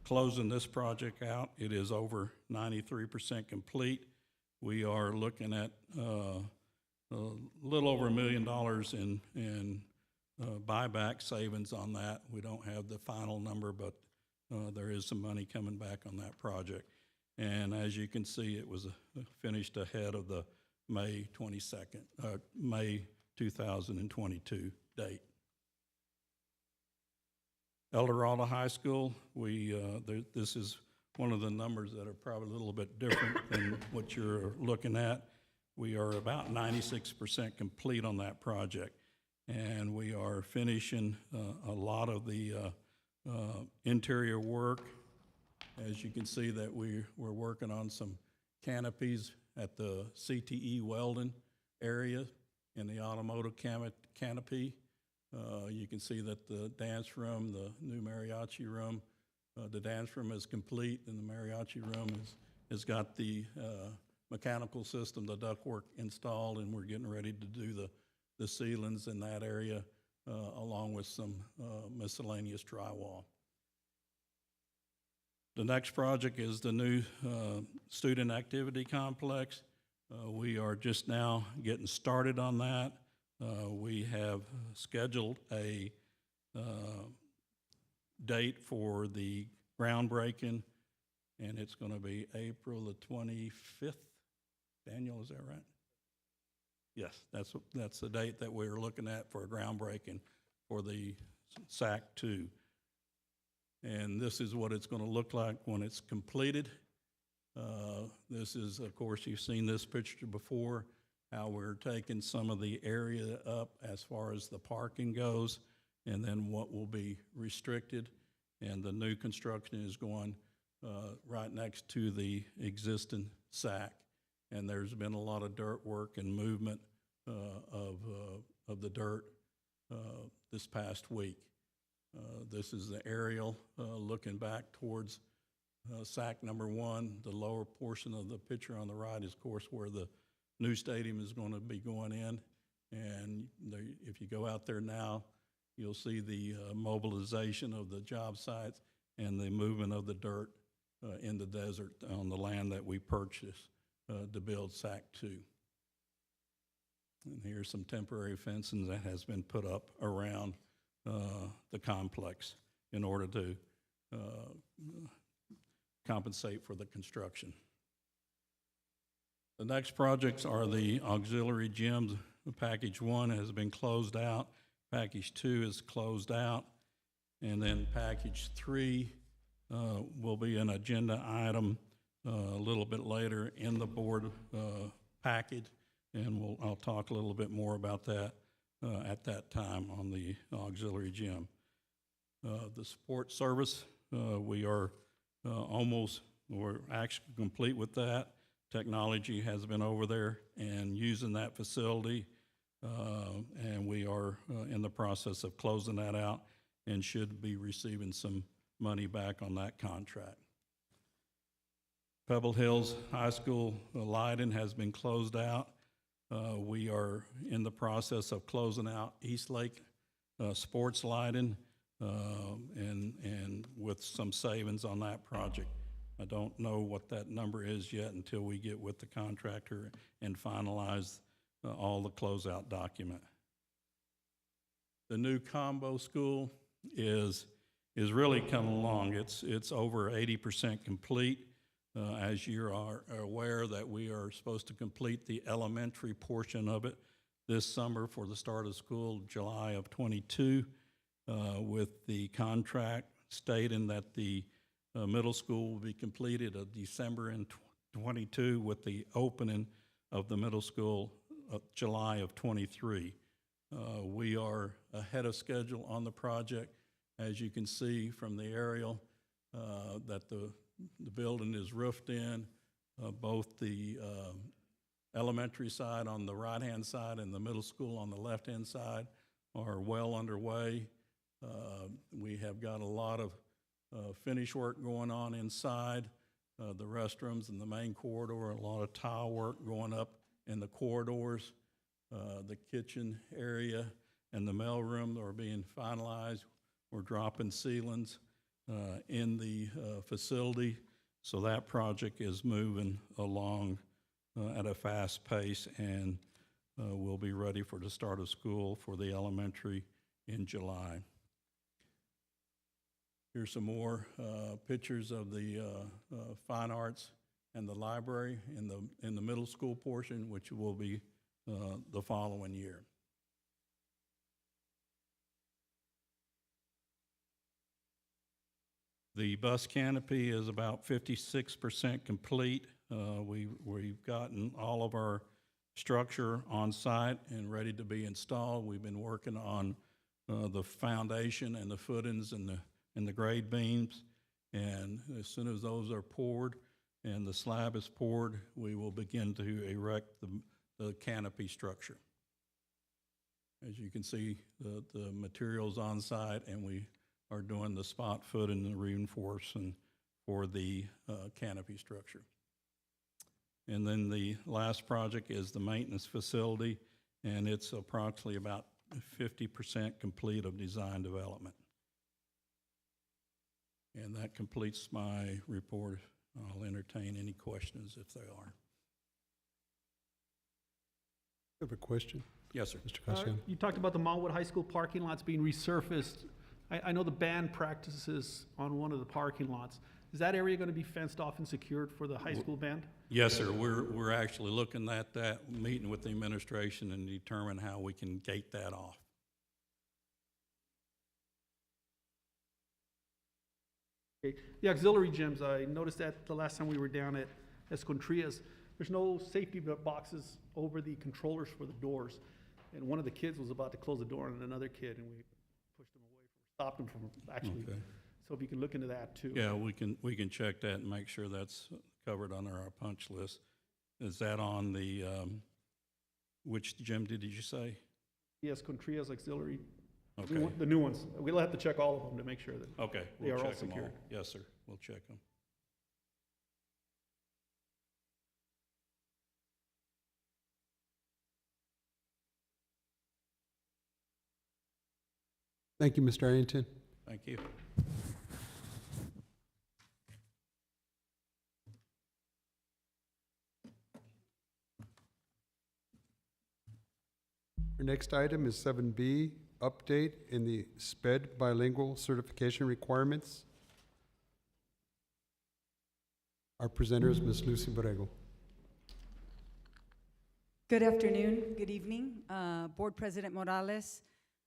closing this project out. It is over 93% complete. We are looking at a little over $1 million in buyback savings on that. We don't have the final number, but there is some money coming back on that project. And as you can see, it was finished ahead of the May 2022 date. El Dorado High School, this is one of the numbers that are probably a little bit different than what you're looking at. We are about 96% complete on that project, and we are finishing a lot of the interior work. As you can see, that we're working on some canopies at the CTE Weldon area in the automotive canopy. You can see that the dance room, the new mariachi room, the dance room is complete, and the mariachi room has got the mechanical system, the ductwork installed, and we're getting ready to do the ceilings in that area, along with some miscellaneous drywall. The next project is the new student activity complex. We are just now getting started on that. We have scheduled a date for the groundbreaking, and it's going to be April the 25th. Daniel, is that right? Yes, that's the date that we're looking at for a groundbreaking for the SAC 2. And this is what it's going to look like when it's completed. This is, of course, you've seen this picture before, how we're taking some of the area up as far as the parking goes, and then what will be restricted. And the new construction is going right next to the existing SAC. And there's been a lot of dirt work and movement of the dirt this past week. This is the aerial looking back towards SAC number 1. The lower portion of the picture on the right is, of course, where the new stadium is going to be going in. And if you go out there now, you'll see the mobilization of the job sites and the movement of the dirt in the desert on the land that we purchased to build SAC 2. And here's some temporary fencing that has been put up around the complex in order to compensate for the construction. The next projects are the auxiliary gyms. Package 1 has been closed out. Package 2 is closed out. And then package 3 will be an agenda item a little bit later in the board package. And I'll talk a little bit more about that at that time on the auxiliary gym. The support service, we are we're actually complete with that. Technology has been over there and using that facility, and we are in the process of closing that out and should be receiving some money back on that contract. Pebble Hills High School lighting has been closed out. We are in the process of closing out East Lake sports lighting and with some savings on that project. I don't know what that number is yet until we get with the contractor and finalize all the closeout document. The new combo school is really coming along. It's over 80% complete. As you are aware that we are supposed to complete the elementary portion of it this summer for the start of school, July of 22, with the contract stating that the middle school will be completed of December in 22 with the opening of the middle school July of 23. We are ahead of schedule on the project. As you can see from the aerial, that the building is roofed in, both the elementary side on the right-hand side and the middle school on the left-hand side are well underway. We have got a lot of finish work going on inside the restrooms and the main corridor, a lot of tile work going up in the corridors. The kitchen area and the mailroom are being finalized. We're dropping ceilings in the facility, so that project is moving along at a fast pace, and we'll be ready for the start of school for the elementary in July. Here's some more pictures of the fine arts and the library in the middle school portion, which will be the following year. The bus canopy is about 56% complete. We've gotten all of our structure on site and ready to be installed. We've been working on the foundation and the footings and the grade beams. And as soon as those are poured and the slab is poured, we will begin to erect the canopy structure. As you can see, the materials on site, and we are doing the spot footing and the reinforcing for the canopy structure. And then the last project is the maintenance facility, and it's approximately about 50% complete of design development. And that completes my report. I'll entertain any questions if there are. I have a question. Yes, sir. Mr. Cassiano. You talked about the Montwood High School parking lots being resurfaced. I know the band practices on one of the parking lots. Is that area going to be fenced off and secured for the high school band? Yes, sir. We're actually looking at that, meeting with the administration and determine how we can gate that off. Okay. The auxiliary gyms, I noticed that the last time we were down at Escontrias, there's no safety boxes over the controllers for the doors. And one of the kids was about to close the door on another kid, and we pushed him away, stopped him from actually. Okay. So if you can look into that too. Yeah, we can check that and make sure that's covered under our punch list. Is that on the, which gym did you say? Yes, Escontrias auxiliary. Okay. The new ones. We'll have to check all of them to make sure that Okay, they we'll are all check them all. secured. Yes, sir, we'll check them. Thank you, Mr. Arrington. Thank you. Our next item is 7B, update in the SPED bilingual certification requirements. Our presenter is Ms. Lucy Borrego. Good afternoon, good evening. Board President Morales,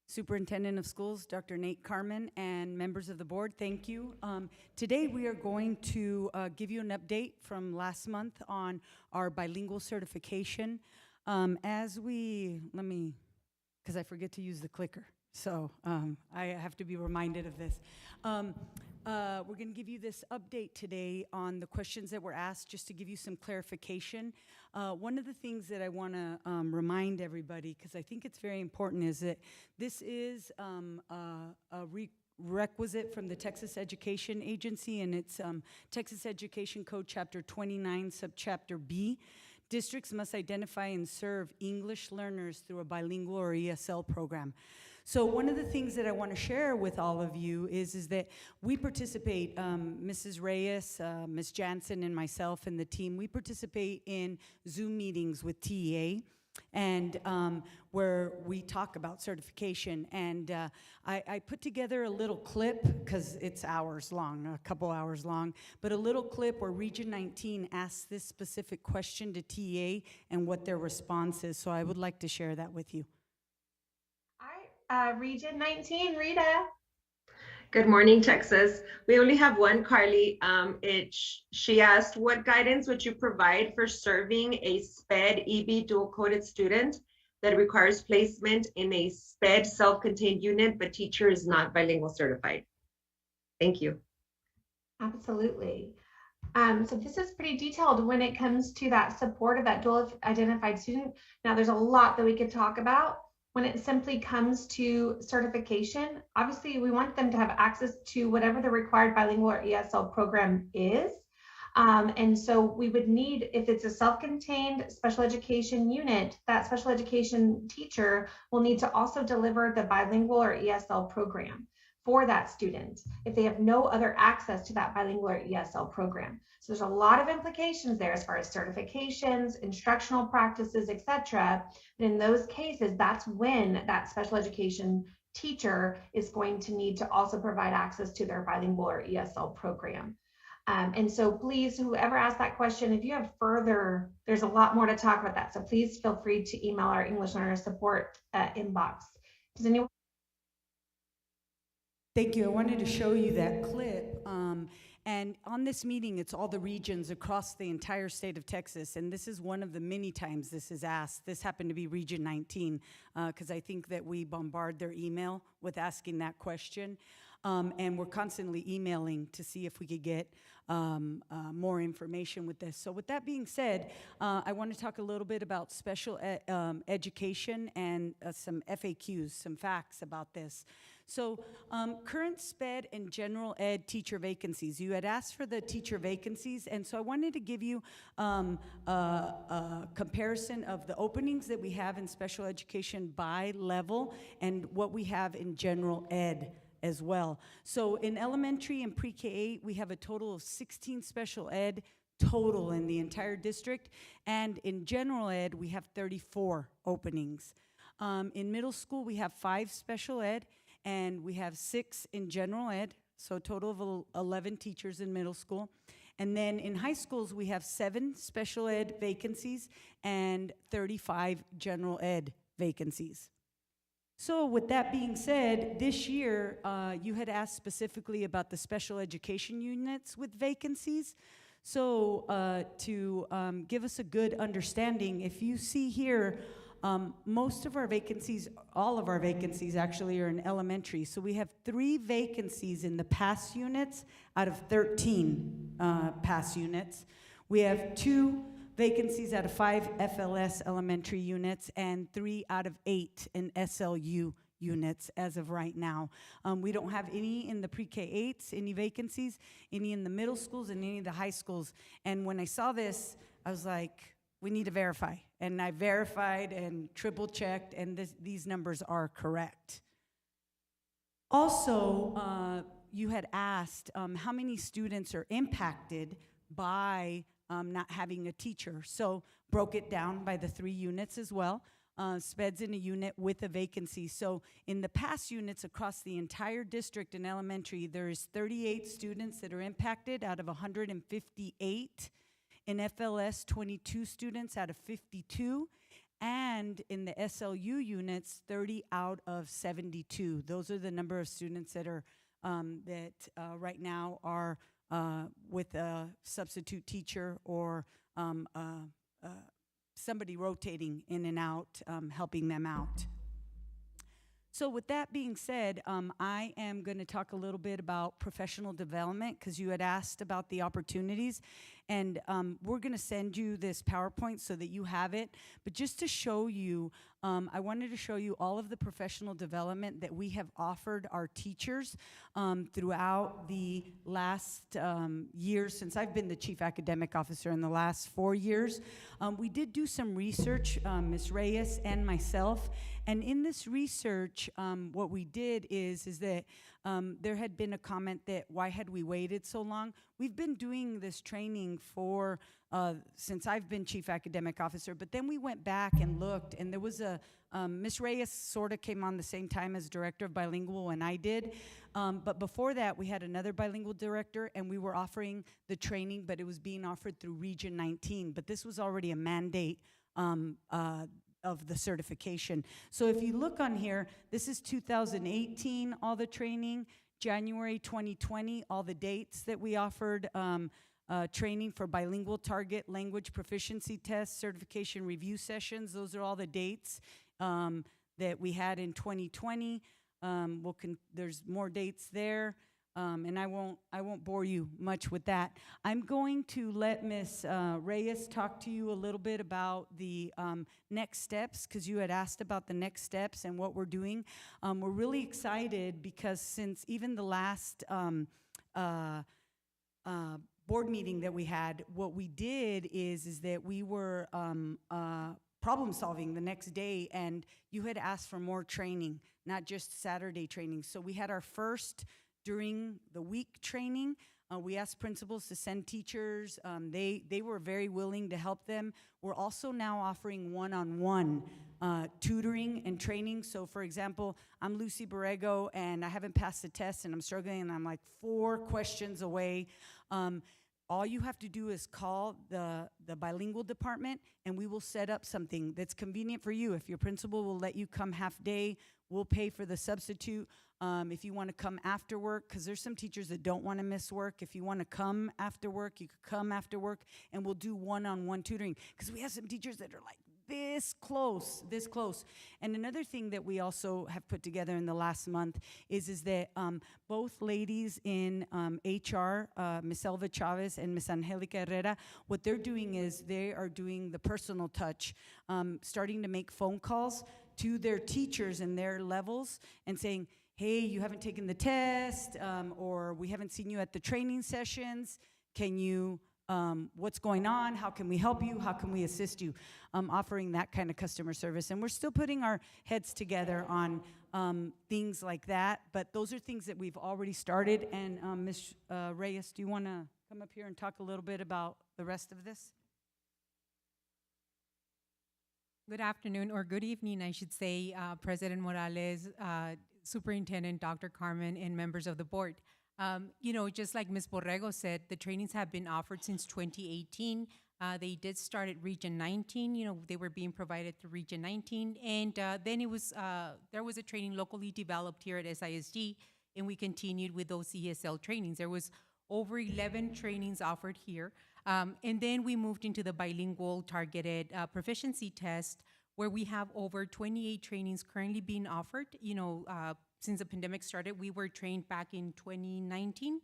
Superintendent of Schools, Dr. Nate Carmen, and members of the board, thank you. Today we are going to give you an update from last month on our bilingual certification. Because I forget to use the clicker, so I have to be reminded of this. We're going to give you this update today on the questions that were asked, just to give you some clarification. One of the things that I want to remind everybody, because I think it's very important, is that this is a requisite from the Texas Education Agency, and it's Texas Education Code Chapter 29, Subchapter B. Districts must identify and serve English learners through a bilingual or ESL program. So one of the things that I want to share with all of you is that we participate, Mrs. Reyes, Ms. Jansen, and myself and the team, we participate in Zoom meetings with TEA, and where we talk about certification. And I put together a little clip, because it's hours long, a couple hours long, but a little clip where Region 19 asks this specific question to TEA and what their response is. So I would like to share that with you. Region 19, Rita. Good morning, Texas. We only have one, Carly. She asked, what guidance would you provide for serving a SPED EB dual-coded student that requires placement in a SPED self-contained unit, but teacher is not bilingual certified? Thank you. Absolutely. So this is pretty detailed when it comes to that support of that dual identified student. Now, there's a lot that we could talk about. When it simply comes to certification, obviously we want them to have access to whatever the required bilingual or ESL program is. And so we would need, if it's a self-contained special education unit, that special education teacher will need to also deliver the bilingual or ESL program for that student if they have no other access to that bilingual or ESL program. So there's a lot of implications there as far as certifications, instructional practices, etc. But in those cases, that's when that special education teacher is going to need to also provide access to their bilingual or ESL program. And so please, whoever asked that question, if you have further, there's a lot more to talk about that. So please feel free to email our English Learner Support inbox. Does anyone? Thank you. I wanted to show you that clip. And on this meeting, it's all the regions across the entire state of Texas. And this is one of the many times this is asked. This happened to be Region 19, because I think that we bombard their email with asking that question. And we're constantly emailing to see if we could get more information with this. So with that being said, I want to talk a little bit about special education and some FAQs, some facts about this. So current SPED and general ed teacher vacancies. You had asked for the teacher vacancies, and so I wanted to give you a comparison of the openings that we have in special education by level and what we have in general ed as well. So in elementary and pre-K-8, we have a total of 16 special ed total in the entire district, and in general ed, we have 34 openings. In middle school, we have 5 special ed, and we have 6 in general ed, so a total of 11 teachers in middle school. And then in high schools, we have 7 special ed vacancies and 35 general ed vacancies. So with that being said, this year, you had asked specifically about the special education units with vacancies. So to give us a good understanding, if you see here, most of our vacancies, all of our vacancies actually, are in elementary. So we have 3 vacancies in the PASS units out of 13 PASS units. We have 2 vacancies out of 5 FLS elementary units and 3 out of 8 in SLU units as of right now. We don't have any in the pre-K-8s, any vacancies, any in the middle schools, and any of the high schools. And when I saw this, I was like, we need to verify. And I verified and triple-checked, and these numbers are correct. Also, you had asked how many students are impacted by not having a teacher. So broke it down by the 3 units as well. SPED's in a unit with a vacancy. So in the PASS units across the entire district in elementary, there is 38 students that are impacted out of 158. In FLS, 22 students out of 52. And in the SLU units, 30 out of 72. Those are the number of students that are right now are with a substitute teacher or somebody rotating in and out, helping them out. So with that being said, I am going to talk a little bit about professional development because you had asked about the opportunities. And we're going to send you this PowerPoint so that you have it. But just to show you, I wanted to show you all of the professional development that we have offered our teachers throughout the last years since I've been the Chief Academic Officer in the last 4 years. We did do some research, Ms. Reyes and myself. And in this research, what we did is that there had been a comment that why had we waited so long? We've been doing this training for since I've been Chief Academic Officer, but then we went back and looked, and there was a Ms. Reyes sort of came on the same time as Director of Bilingual when I did, but before that we had another bilingual director, and we were offering the training, but it was being offered through Region 19, but this was already a mandate of the certification. So if you look on here, this is 2018, all the training, January 2020, all the dates that we offered training for bilingual target language proficiency tests, certification review sessions. Those are all the dates that we had in 2020. There's more dates there. And I won't bore you much with that. I'm going to let Ms. Reyes talk to you a little bit about the next steps, because you had asked about the next steps and what we're doing. We're really excited because since even the last board meeting that we had, what we did is that we were problem solving the next day, and you had asked for more training, not just Saturday training. So we had our first during the week training. We asked principals to send teachers. They were very willing to help them. We're also now offering one-on-one tutoring and training. So for example, I'm Lucy Borrego and I haven't passed the test and I'm struggling and I'm like 4 questions away. All you have to do is call the bilingual department and we will set up something that's convenient for you. If your principal will let you come half day, we'll pay for the substitute. If you want to come after work, because there's some teachers that don't want to miss work. If you want to come after work, you could come after work, and we'll do one-on-one tutoring. Because we have some teachers that are like this close. And another thing that we also have put together in the last month is that both ladies in HR, Ms. Elva Chavez and Ms. Angelica Herrera, what they're doing is they are doing the personal touch, starting to make phone calls to their teachers and their levels and saying, hey, you haven't taken the test, or we haven't seen you at the training sessions. Can you, what's going on? How can we help you? How can we assist you? Offering that kind of customer service. And we're still putting our heads together on things like that, but those are things that we've already started. And Ms. Reyes, do you want to come up here and talk a little bit about the rest of this? Good afternoon, or good evening, I should say, President Morales, Superintendent Dr. Carmen, and members of the board. You know, just like Ms. Borrego said, the trainings have been offered since 2018. They did start at Region 19. You know, they were being provided through Region 19, and then it was there was a training locally developed here at SISD, and we continued with those ESL trainings. There was over 11 trainings offered here. And then we moved into the bilingual targeted proficiency test, where we have over 28 trainings currently being offered. You know, since the pandemic started, we were trained back in 2019,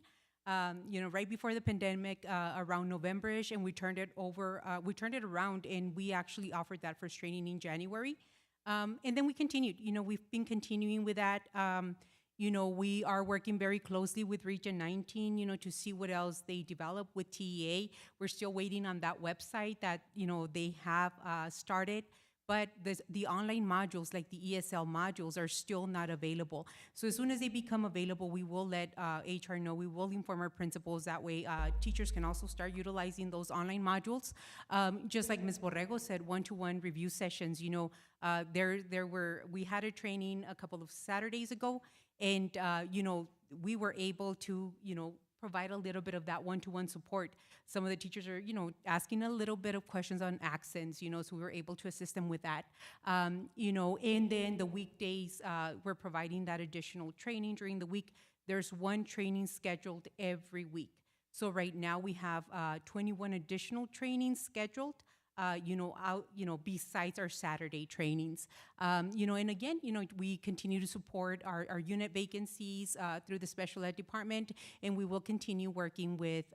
you know, right before the pandemic, around November-ish, and we turned it around, and we actually offered that first training in January. And then we continued. You know, we've been continuing with that. You know, we are working very closely with Region 19, you know, to see what else they develop with TEA. We're still waiting on that website that, you know, they have started, but the online modules, like the ESL modules, are still not available. So as soon as they become available, we will let HR know. We will inform our principals. That way teachers can also start utilizing those online modules. Just like Ms. Borrego said, one-to-one review sessions, you know, we had a training a couple of Saturdays ago, and, you know, we were able to, you know, provide a little bit of that one-to-one support. Some of the teachers are, you know, asking a little bit of questions on accents, you know, so we were able to assist them with that. You know, and then the weekdays, we're providing that additional training during the week. There's one training scheduled every week. So right now we have 21 additional trainings scheduled. You know, besides our Saturday trainings. You know, and again, you know, we continue to support our unit vacancies through the special ed department, and we will continue working with,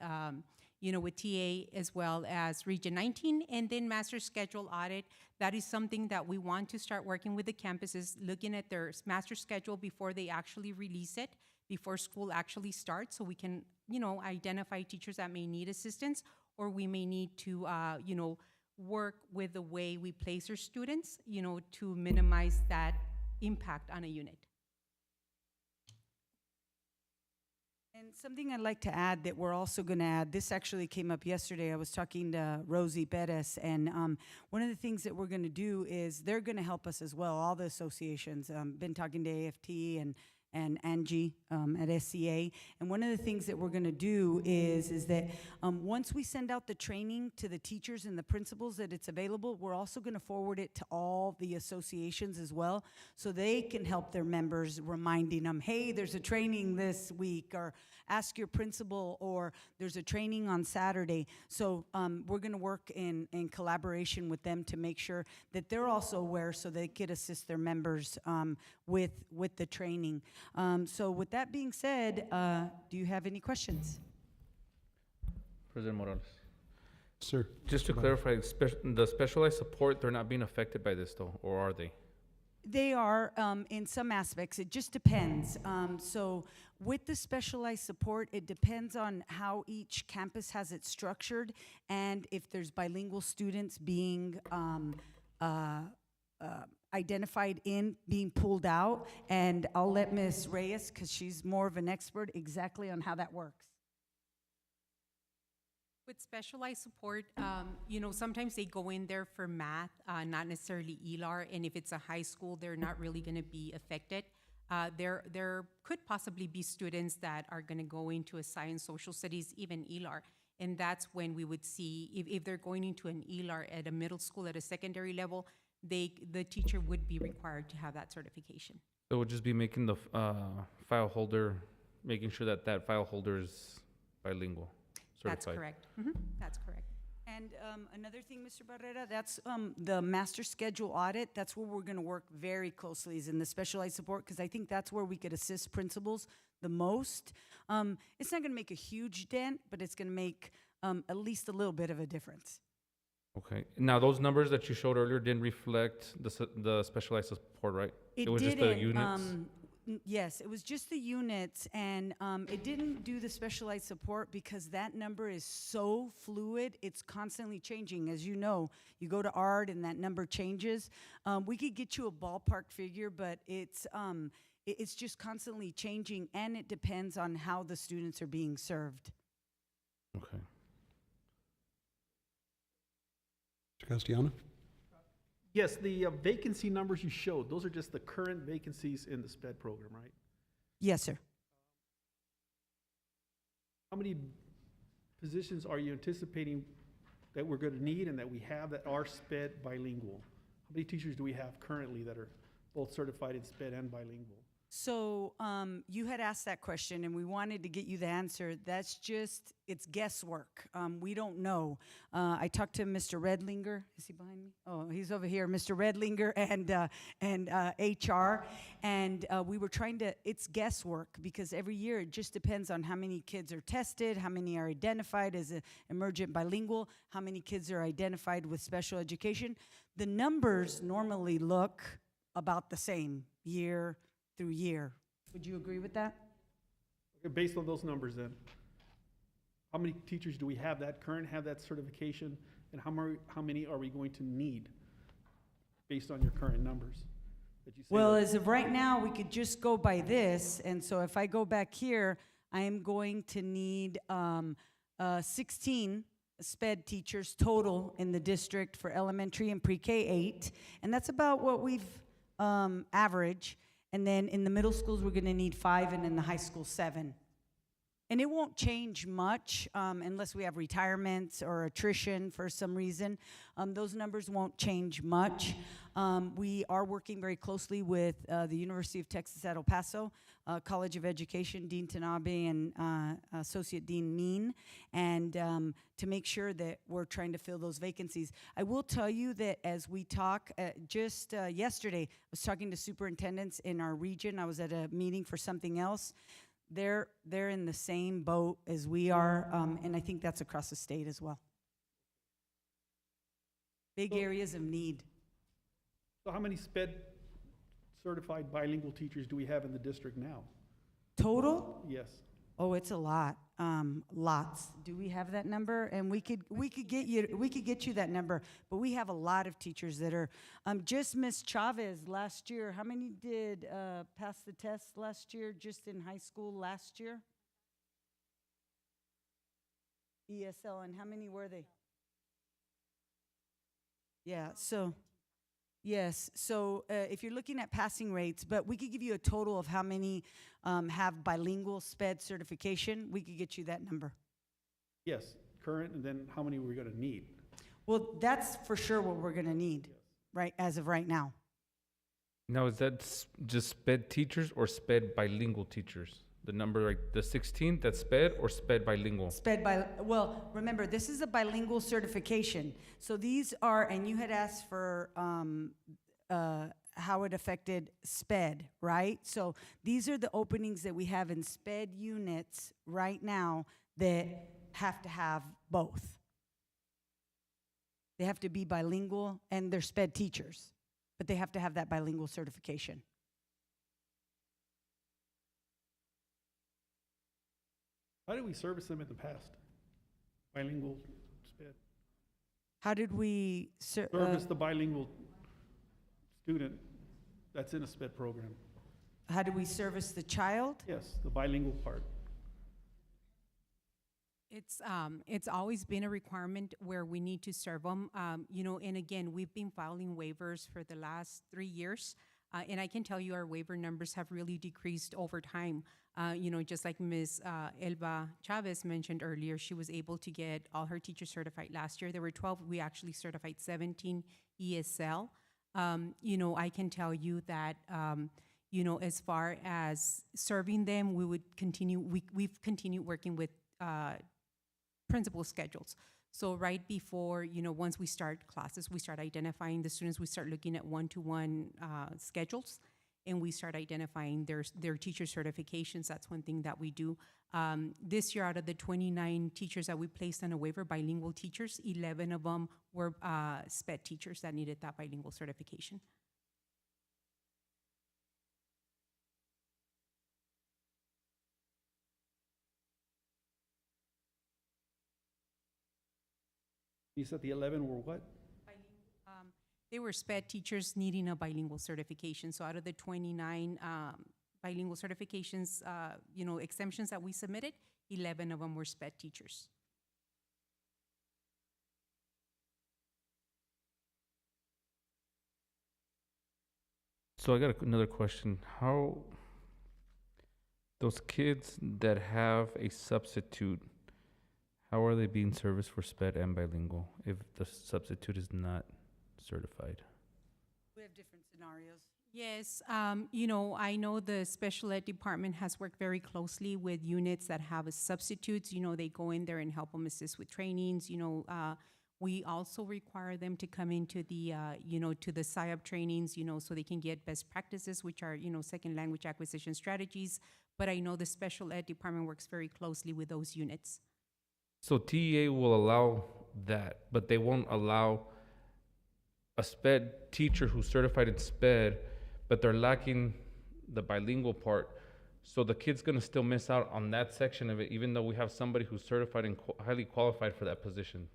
you know, with TA as well as Region 19, and then master schedule audit. That is something that we want to start working with the campuses, looking at their master schedule before they actually release it, before school actually starts, so we can, you know, identify teachers that may need assistance, or we may need to, you know, work with the way we place our students, you know, to minimize that impact on a unit. And something I'd like to add that we're also going to add, this actually came up yesterday. I was talking to Rosie Perez, and one of the things that we're going to do is they're going to help us as well, all the associations. Been talking to AFT and Angie at SCA. And one of the things that we're gonna do is that once we send out the training to the teachers and the principals that it's available, we're also gonna forward it to all the associations as well, so they can help their members, reminding them, hey, there's a training this week, or ask your principal, or there's a training on Saturday. So we're gonna work in collaboration with them to make sure that they're also aware, so they could assist their members with the training. So with that being said, do you have any questions? President Morales. Sir. Just to clarify, the specialized support, they're not being affected by this though, or are they? They are in some aspects. It just depends. So with the specialized support, it depends on how each campus has it structured, and if there's bilingual students being identified in being pulled out. And I'll let Ms. Reyes, because she's more of an expert, exactly on how that works. With specialized support, you know, sometimes they go in there for math, not necessarily ELAR, and if it's a high school, they're not really going to be affected. There could possibly be students that are going to go into a science, social studies, even ELAR, and that's when we would see, if they're going into an ELAR at a middle school, at a secondary level, the teacher would be required to have that certification. So it would just be making the file holder, making sure that that file holder is bilingual, certified. That's correct. That's correct. And another thing, Mr. Barrera, that's the master schedule audit. That's where we're going to work very closely, is in the specialized support, because I think that's where we could assist principals the most. It's not going to make a huge dent, but it's going to make at least a little bit of a difference. Okay. Now, those numbers that you showed earlier didn't reflect the specialized support, right? It was just the units? Yes, it was just the units, and it didn't do the specialized support because that number is so fluid. It's constantly changing. As you know, you go to ARD and that number changes. We could get you a ballpark figure, but it's just constantly changing, and it depends on how the students are being served. Okay. Mr. Castellano? Yes, the vacancy numbers you showed, those are just the current vacancies in the SPED program, right? Yes, sir. How many positions are you anticipating that we're going to need and that we have that are SPED bilingual? How many teachers do we have currently that are both certified in SPED and bilingual? So you had asked that question, and we wanted to get you the answer. That's just, it's guesswork. We don't know. I talked to Mr. Redlinger. Is he behind me? Oh, he's over here. Mr. Redlinger and HR. And we were trying to, it's guesswork because every year it just depends on how many kids are tested, how many are identified as emergent bilingual, how many kids are identified with special education. The numbers normally look about the same year through year. Would you agree with that? Okay, based on those numbers then, how many teachers do we have that certification, and how many are we going to need based on your current numbers? That you say Well, that- as of right now, we could just go by this, and so if I go back here, I am going to need 16 SPED teachers total in the district for elementary and pre-K 8, and that's about what we've averaged. And then in the middle schools, we're gonna need 5, and in the high school, 7. And it won't change much unless we have retirements or attrition for some reason. Those numbers won't change much. We are working very closely with the University of Texas at El Paso, College of Education, Dean Tanabe and Associate Dean Mean, and to make sure that we're trying to fill those vacancies. I will tell you that as we talk, just yesterday, I was talking to superintendents in our region. I was at a meeting for something else. They're in the same boat as we are, and I think that's across the state as well. Big areas of need. So how many SPED certified bilingual teachers do we have in the district now? Total? Yes. Oh, it's a lot. Lots. Do we have that number? And we could get you that number. But we have a lot of teachers that are. Just Miss Chavez last year. How many did pass the test last year? Just in high school last year. ESL, and how many were they? Yeah. So. Yes, so if you're looking at passing rates, but we could give you a total of how many have bilingual SPED certification, we could get you that number. Yes, current, and then how many we're going to need? Well, that's for sure what we're gonna need, right, as of right now. Now, is that just SPED teachers or SPED bilingual teachers? The number, like the 16, that's SPED or SPED bilingual? Well, remember, this is a bilingual certification. So these are, and you had asked for how it affected SPED, right? So these are the openings that we have in SPED units right now that have to have both. They have to be bilingual, and they're SPED teachers, but they have to have that bilingual certification. How did we service them in the past? Bilingual SPED. How did we Service the bilingual student that's in a SPED program. How do we service the child? Yes, the bilingual part. It's always been a requirement where we need to serve them. And again, we've been filing waivers for the last 3 years. And I can tell you our waiver numbers have really decreased over time. Just like Ms. Elba Chavez mentioned earlier, she was able to get all her teachers certified last year. There were 12. We actually certified 17 ESL. I can tell you that, as far as serving them, we would continue. We've continued working with principal schedules. So right before, once we start classes, we start identifying the students, we start looking at one-to-one schedules, and we start identifying their teacher certifications. That's one thing that we do. This year, out of the 29 teachers that we placed on a waiver, bilingual teachers, 11 of them were SPED teachers that needed that bilingual certification. You said the 11 were what? They were SPED teachers needing a bilingual certification. So out of the 29 bilingual certifications, exemptions that we submitted, 11 of them were SPED teachers. So I got another question. How those kids that have a substitute, how are they being serviced for SPED and bilingual if the substitute is not certified? We have different scenarios. Yes, I know the special ed department has worked very closely with units that have a substitutes. They go in there and help them assist with trainings. We also require them to come into the, to the SIOP trainings, so they can get best practices, which are, second language acquisition strategies. But I know the special ed department works very closely with those units. So TEA will allow that, but they won't allow a SPED teacher who's certified in SPED, but they're lacking the bilingual part. So the kid's gonna still miss out on that section of it, even though we have somebody who's certified and highly qualified for that position.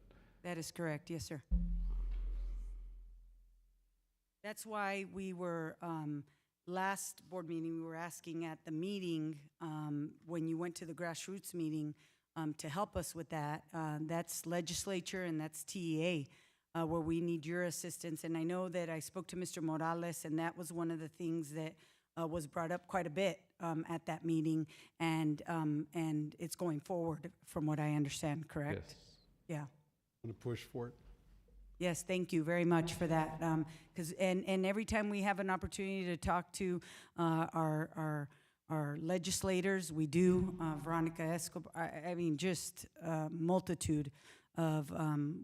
That is correct, yes, sir. That's why we were, last board meeting, we were asking at the meeting, when you went to the grassroots meeting, to help us with that. That's legislature and that's TEA, where we need your assistance. And I know that I spoke to Mr. Morales, and that was one of the things that was brought up quite a bit at that meeting, and it's going forward from what I understand, correct? Yes. Yeah. I'm going to push for it. Yes, thank you very much for that. Because and every time we have an opportunity to talk to our legislators, we do. Veronica Escobar, I mean, just a multitude of,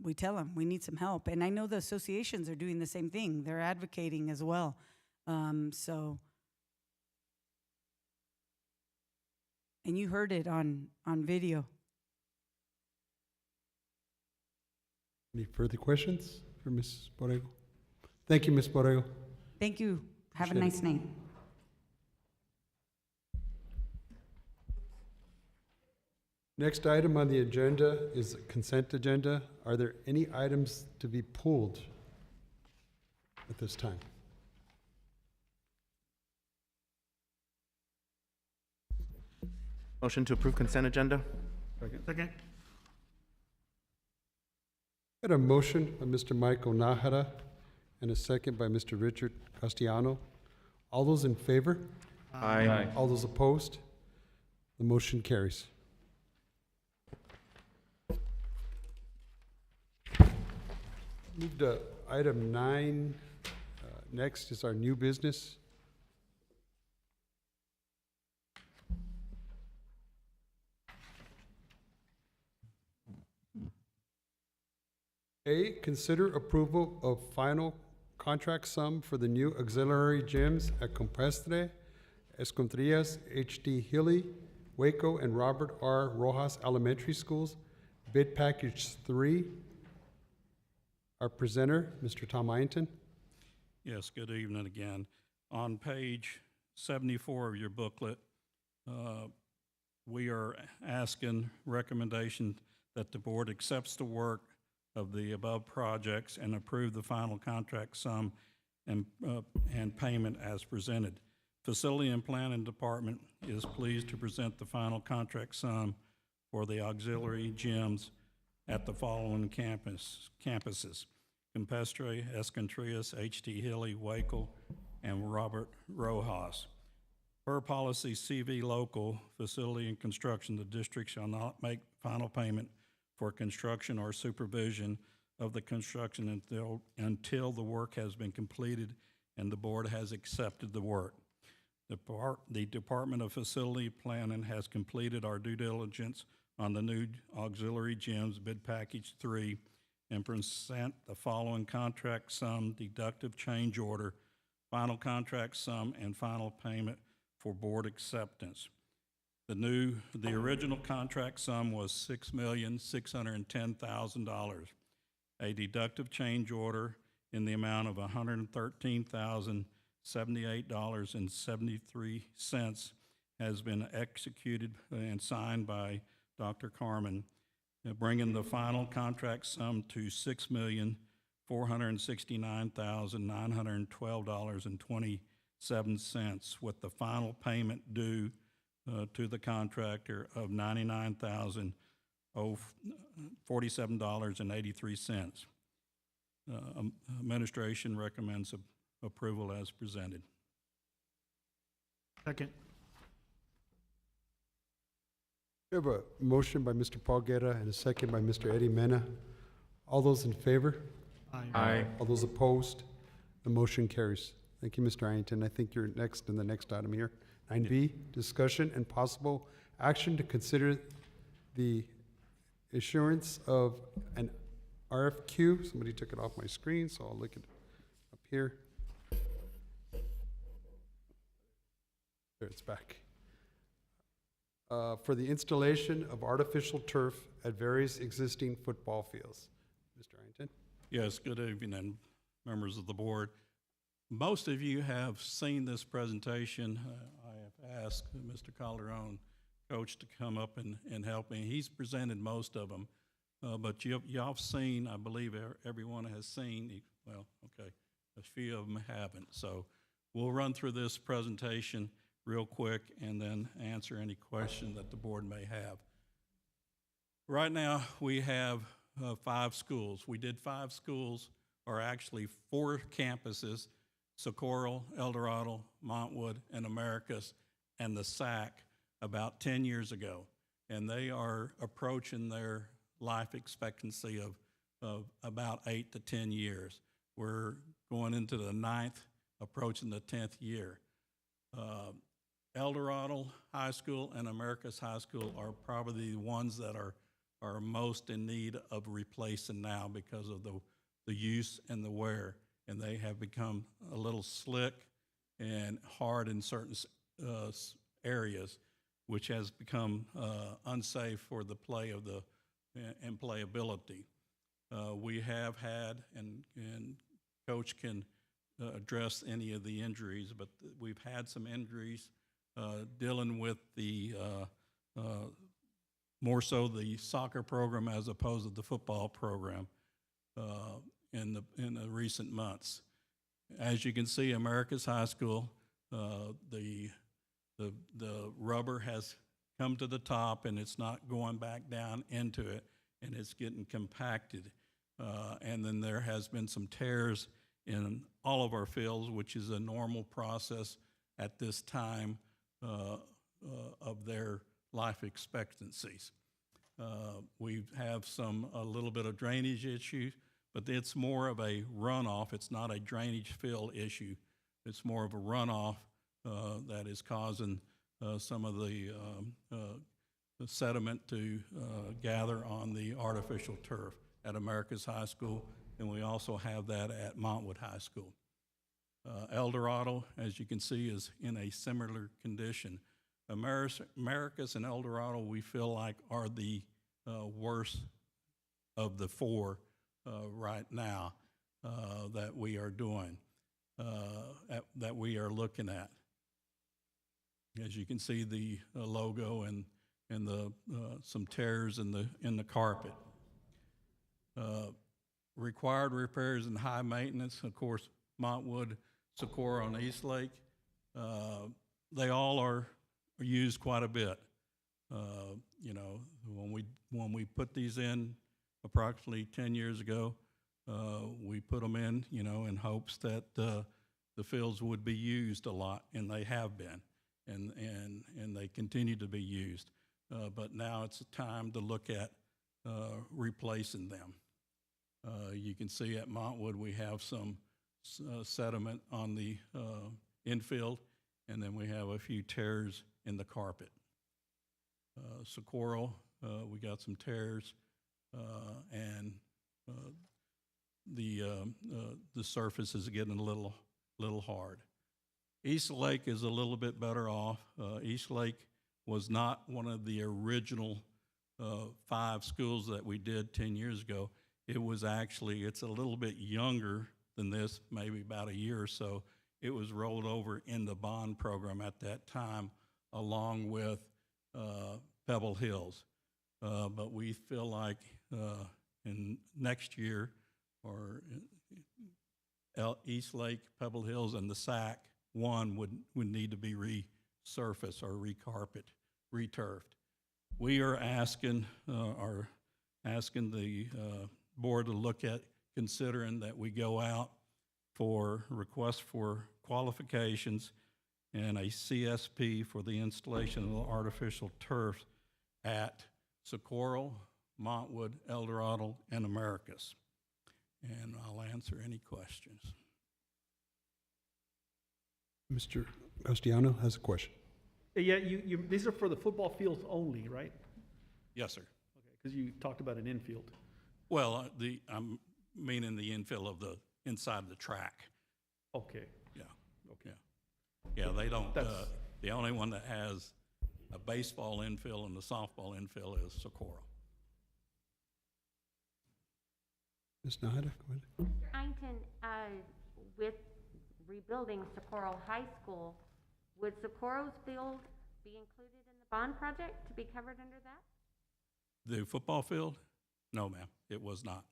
we tell them we need some help. And I know the associations are doing the same thing. They're advocating as well. So, and you heard it on video. Any further questions for Ms. Borrego? Thank you, Ms. Borrego. Thank you. Have a Appreciate nice night. Next item on the agenda is the consent agenda. Are there any items to be pulled at this time? Motion to approve consent agenda? Second. Got a motion by Mr. Michael Nahara and a second by Mr. Richard Castellano. All those in favor? Aye. Aye. All those opposed? The motion carries. Move to item 9. Next is our new business. A, consider approval of final contract sum for the new auxiliary gyms at Campestre, Escondidas, H.D. Hilly, Waco, and Robert R. Rojas Elementary Schools, bid package 3. Our presenter, Mr. Tom Ianton. Yes, good evening again. On page 74 of your booklet, we are asking recommendation that the board accepts the work of the above projects and approve the final contract sum and payment as presented. Facility and Planning Department is pleased to present the final contract sum for the auxiliary gyms at the following campuses: Campestre, Escondidas, H.D. Hilly, Waco, and Robert Rojas. Per policy CV local, facility and construction, the district shall not make final payment for construction or supervision of the construction until the work has been completed and the board has accepted the work. The Department of Facility Planning has completed our due diligence on the new auxiliary gyms bid package 3 and present the following contract sum, deductive change order, final contract sum, and final payment for board acceptance. The original contract sum was $6,610,000. A deductive change order in the amount of $113,078.73 has been executed and signed by Dr. Carmen. bringing the final contract sum to $6,469,912.27, with the final payment due to the contractor of $99,047.83. Administration recommends approval as presented. Second. We have a motion by Mr. Paul Guerra and a second by Mr. Eddie Mena. All those in favor? Aye. All those opposed? The motion carries. Thank you, Mr. Ianton. I think you're next in the next item here. 9B, discussion and possible action to consider the issuance of an RFQ. Somebody took it off my screen, so I'll look it up here. There, it's back. For the installation of artificial turf at various existing football fields. Mr. Ianton? Yes, good evening, members of the board. Most of you have seen this presentation. I have asked Mr. Calderon, Coach, to come up and help me. He's presented most of them, but y'all have seen, I believe everyone has seen, well, okay, a few of them haven't. So we'll run through this presentation real quick and then answer any question that the board may have. Right now, we have 5 schools. We did 5 schools, or actually 4 campuses: Socorro, El Dorado, Montwood, and Americas, and the SAC about 10 years ago. And they are approaching their life expectancy of about 8 to 10 years. We're going into the 9th, approaching the 10th year. El Dorado High School and Americas High School are probably the ones that are most in need of replacing now because of the use and the wear. And they have become a little slick and hard in certain areas, which has become unsafe for the play of the and playability. We have had, and Coach can address any of the injuries, but we've had some injuries dealing with the more so the soccer program as opposed to the football program in the recent months. As you can see, Americas High School, the rubber has come to the top and it's not going back down into it, and it's getting compacted. And then there has been some tears in all of our fields, which is a normal process at this time of their life expectancies. We have a little bit of drainage issues, but it's more of a runoff. It's not a drainage fill issue. It's more of a runoff that is causing some of the sediment to gather on the artificial turf at Americas High School, and we also have that at Montwood High School. El Dorado, as you can see, is in a similar condition. Americas and El Dorado, we feel like, are the worst of the 4 right now that we are doing, that we are looking at. As you can see, the logo and the some tears in the carpet. Required repairs and high maintenance, of course, Montwood, Socorro, and East Lake, they all are used quite a bit. You know, when we put these in approximately 10 years ago, we put them in, you know, in hopes that the fields would be used a lot, and they have been, and they continue to be used. But now it's time to look at replacing them. You can see at Montwood we have some sediment on the infield, and then we have a few tears in the carpet. Socorro, we got some tears, and the surface is getting a little hard. East Lake is a little bit better off. East Lake was not one of the original 5 schools that we did 10 years ago. It was actually, it's a little bit younger than this, maybe about a year or so. It was rolled over in the bond program at that time, along with Pebble Hills. but we feel like in next year, or East Lake, Pebble Hills, and the SAC one would need to be resurfaced or returfed. We are asking the board to look at considering that we go out for requests for qualifications and a CSP for the installation of the artificial turf at Socorro, Montwood, El Dorado, and Americas. And I'll answer any questions. Mr. Castellano has a question. Yeah, these are for the football fields only, right? Yes, sir. Okay, because you talked about an infield. Well, I'm meaning the infill of the inside of the track. Okay. Yeah. Okay. Yeah, they don't. The only one that has a baseball infill and the softball infill is Socorro. Ms. Nahida, go ahead. Mr. Einton, with rebuilding Socorro High School, would Socorro's field be included in the bond project to be covered under that? The football field? No, ma'am, it was not.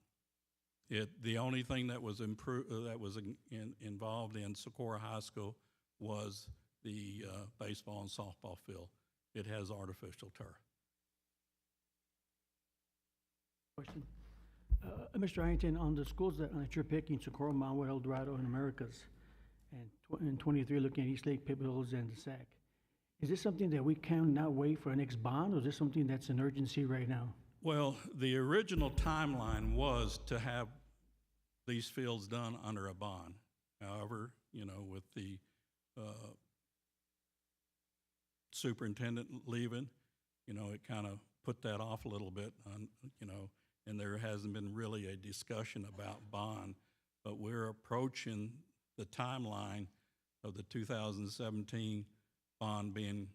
The only thing that was involved in Socorro High School was the baseball and softball field. It has artificial turf. Question. Mr. Einton, on the schools that you're picking, Socorro, Montwood, El Dorado, and Americas, and 23 looking at East Lake, Pebble Hills, and the SAC, is this something that we cannot wait for a next bond, or is this something that's an urgency right now? Well, the original timeline was to have these fields done under a bond. However, with the superintendent leaving, it kind of put that off a little bit, and there hasn't been really a discussion about bond, but we're approaching the timeline of the 2017 bond being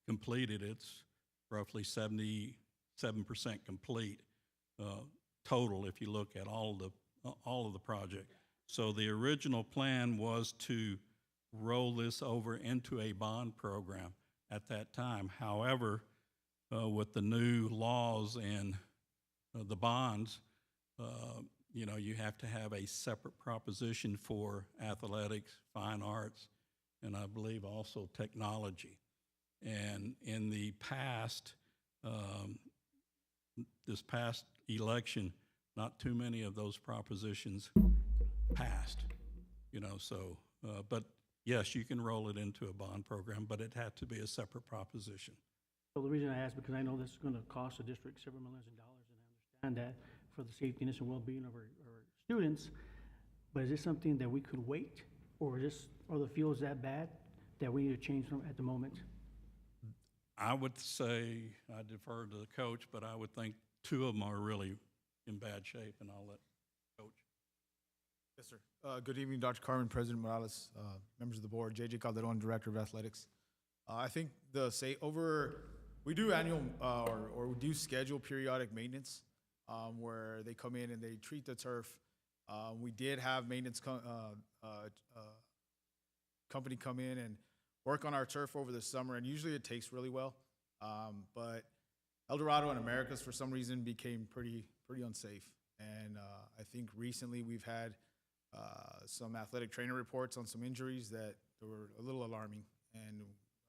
completed. It's roughly 77% complete total if you look at all of the project. So the original plan was to roll this over into a bond program at that time. However, with the new laws and the bonds, you have to have a separate proposition for athletics, fine arts, and I believe also technology. And in the past, this past election, not too many of those propositions passed, but yes, you can roll it into a bond program, but it had to be a separate proposition. So the reason I ask, because I know this is going to cost the district several millions of dollars, and I understand that for the safety and well-being of our students, but is this something that we could wait, or are the fields that bad that we need to change from at the moment? I would say, I defer to the coach, but I would think two of them are really in bad shape, and I'll let coach. Yes, sir. Good evening, Dr. Carmen, President Morales, members of the board, JJ Calderon, Director of Athletics. I think we do annual or we do schedule periodic maintenance where they come in and they treat the turf. We did have maintenance company come in and work on our turf over the summer, and usually it takes really well. But El Dorado and Americas, for some reason, became pretty unsafe. And I think recently we've had some athletic trainer reports on some injuries that were a little alarming, and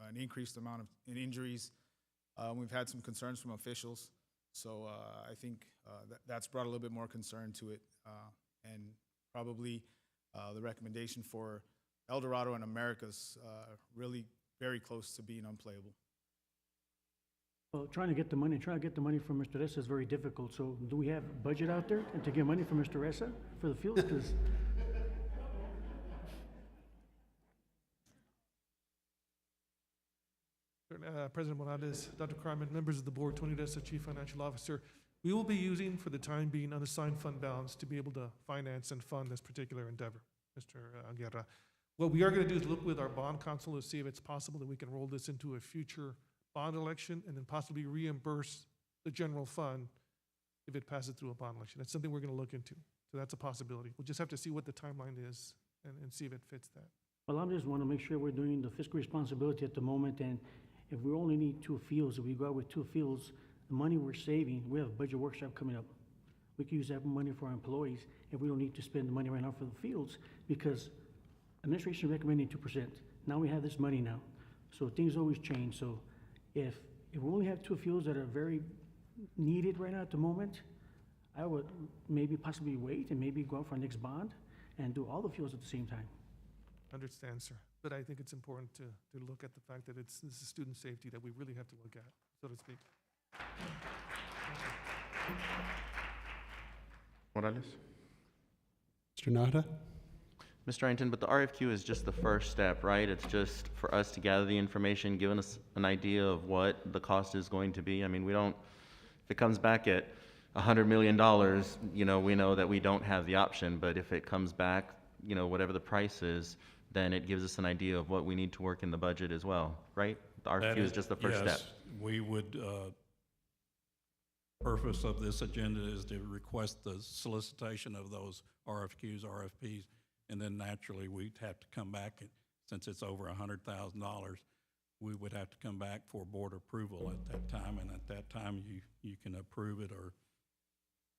an increased amount of injuries. We've had some concerns from officials. So I think that's brought a little bit more concern to it. And probably the recommendation for El Dorado and Americas really very close to being unplayable. Well, trying to get the money from Mr. Ressa is very difficult. So do we have budget out there to get money from Mr. Ressa for the fields? Because President Morales, Dr. Carmen, members of the board, Tony Ressa, Chief Financial Officer, we will be using for the time being unassigned fund balance to be able to finance and fund this particular endeavor, Mr. Guerra. What we are going to do is look with our bond counsel to see if it's possible that we can roll this into a future bond election and then possibly reimburse the general fund if it passes through a bond election. That's something we're going to look into. So that's a possibility. We'll just have to see what the timeline is and see if it fits that. well, I just want to make sure we're doing the fiscal responsibility at the moment, and if we only need 2 fields, if we go out with 2 fields, The money we're saving, we have a budget workshop coming up. We could use that money for our employees, and we don't need to spend the money right now for the fields, because administration recommending 2%. Now we have this money now, so things always change. So if we only have 2 fields that are very needed right now at the moment, I would maybe possibly wait and maybe go out for our next bond and do all the fields at the same time. Understand, sir. But I think it's important to look at the fact that this is student safety that we really have to look at, so to speak. Morales? Mr. Nahara? Mr. Arrington, but the RFQ is just the first step, right? It's just for us to gather the information, giving us an idea of what the cost is going to be. I mean, we don't, if it comes back at $100 million, you know, we know that we don't have the option, but if it comes back, you know, whatever the price is, then it gives us an idea of what we need to work in the budget as well, right? The RFQ is just the first step. Yes, we would, purpose of this agenda is to request the solicitation of those RFQs, RFPs, and then naturally we'd have to come back, since it's over $100,000, we would have to come back for board approval at that time, and at that time you can approve it or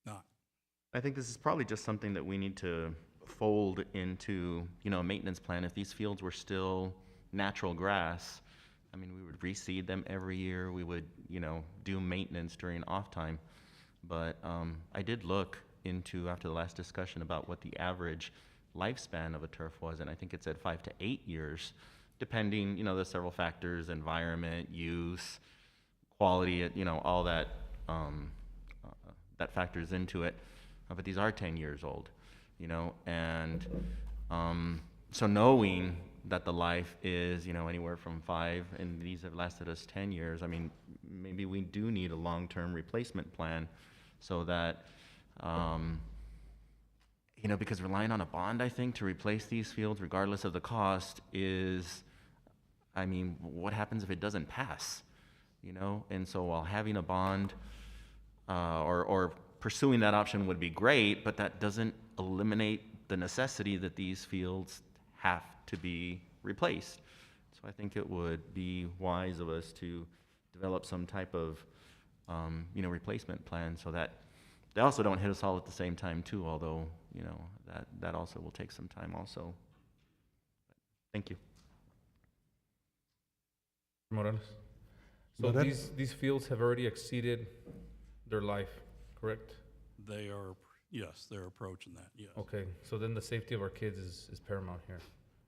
not. I think this is probably just something that we need to fold into, you know, a maintenance plan. If these fields were still natural grass, I mean, we would reseed them every year. We would, you know, do maintenance during off time. But I did look into, after the last discussion, about what the average lifespan of a turf was, and I think it said 5 to 8 years, depending, you know, there's several factors: environment, use, quality, you know, all that that factors into it. But these are 10 years old, you know, and so knowing that the life is, you know, anywhere from 5, and these have lasted us 10 years, I mean, maybe we do need a long-term replacement plan, so that, you know, because relying on a bond, I think, to replace these fields, regardless of the cost, is, I mean, what happens if it doesn't pass, you know? And so while having a bond or pursuing that option would be great, but that doesn't eliminate the necessity that these fields have to be replaced. So I think it would be wise of us to develop some type of, you know, replacement plan, so that they also don't hit us all at the same time too, although, you know, that also will take some time also. Thank you. Morales? So these fields have already exceeded their life, correct? They are, yes, they're approaching that, yes. Okay, so then the safety of our kids is paramount here,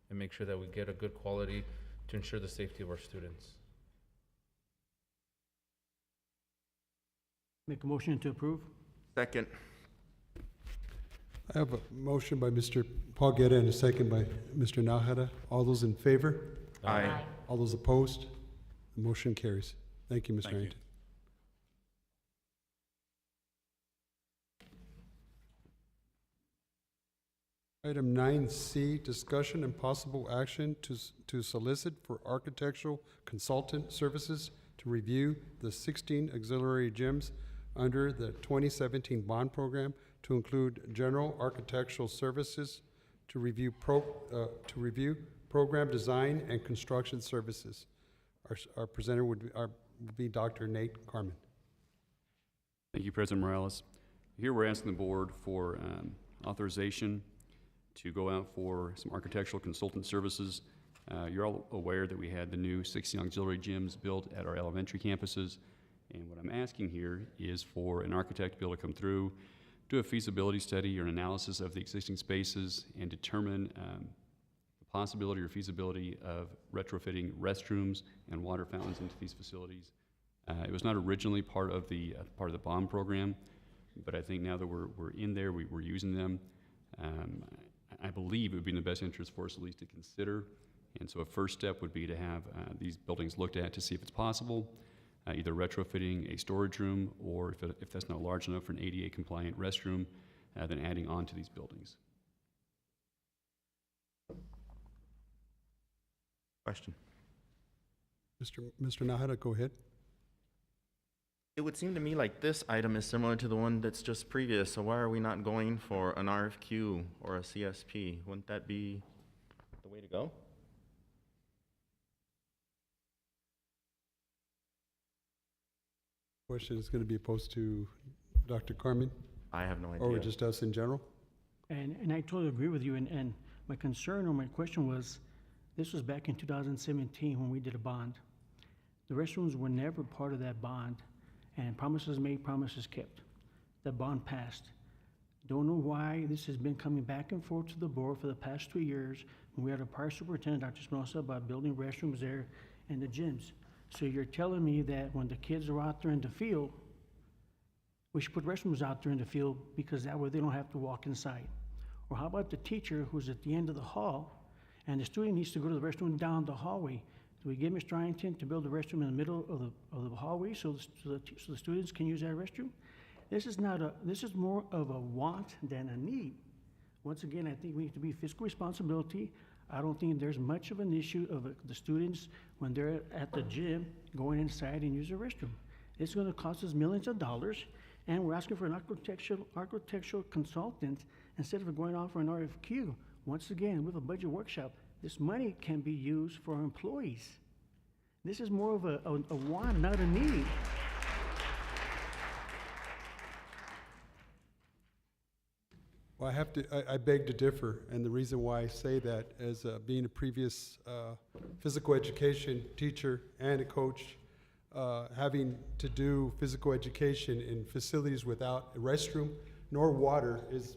and make sure that we get a good quality to ensure the safety of our students. Make a motion to approve. Second. I have a motion by Mr. Paul Guerra and a second by Mr. Nahara. All those in favor? Aye. All those opposed? The motion carries. Thank you, Mr. Thank you. Harrington. Item 9C, discussion and possible action to solicit for architectural consultant services to review the 16 auxiliary gyms under the 2017 bond program, to include general architectural services to review program design and construction services. Our presenter would be Dr. Nate Carmen. Thank you, President Morales. Here we're asking the board for authorization to go out for some architectural consultant services. You're all aware that we had the new 16 auxiliary gyms built at our elementary campuses. And what I'm asking here is for an architect to be able to come through, do a feasibility study or an analysis of the existing spaces, and determine the possibility or feasibility of retrofitting restrooms and water fountains into these facilities. It was not originally part of the bond program, but I think now that we're in there, we're using them. I believe it would be in the best interest for us at least to consider. And so a first step would be to have these buildings looked at to see if it's possible, either retrofitting a storage room, or if that's not large enough for an ADA compliant restroom, then adding on to these buildings. Question. Mr. Nahara, go ahead. It would seem to me like this item is similar to the one that's just previous, so why are we not going for an RFQ or a CSP? Wouldn't that be the way to go? Question is going to be posed to Dr. Carmen, I have no idea. or just us in general? And I totally agree with you, and my concern or my question was, this was back in 2017 when we did a bond. The restrooms were never part of that bond, and promises made, promises kept. The bond passed. Don't know why this has been coming back and forth to the board for the past 2 years. When we had a prior superintendent, Dr. Espinosa, about building restrooms there and the gyms. So you're telling me that when the kids are out there in the field, we should put restrooms out there in the field because that way they don't have to walk inside? Or how about the teacher who's at the end of the hall and the student needs to go to the restroom down the hallway? Do we get Mr. Ironton to build a restroom in the middle of the hallway so the students can use that restroom? This is more of a want than a need. Once again, I think we need to be fiscal responsibility. I don't think there's much of an issue of the students when they're at the gym going inside and use the restroom. It's gonna cost us millions of dollars, and we're asking for an architectural consultant instead of going off for an RFQ. Once again, with a budget workshop, this money can be used for our employees. This is more of a want, not a need. Well, I beg to differ, and the reason why I say that is being a previous physical education teacher and a coach, having to do physical education in facilities without a restroom nor water is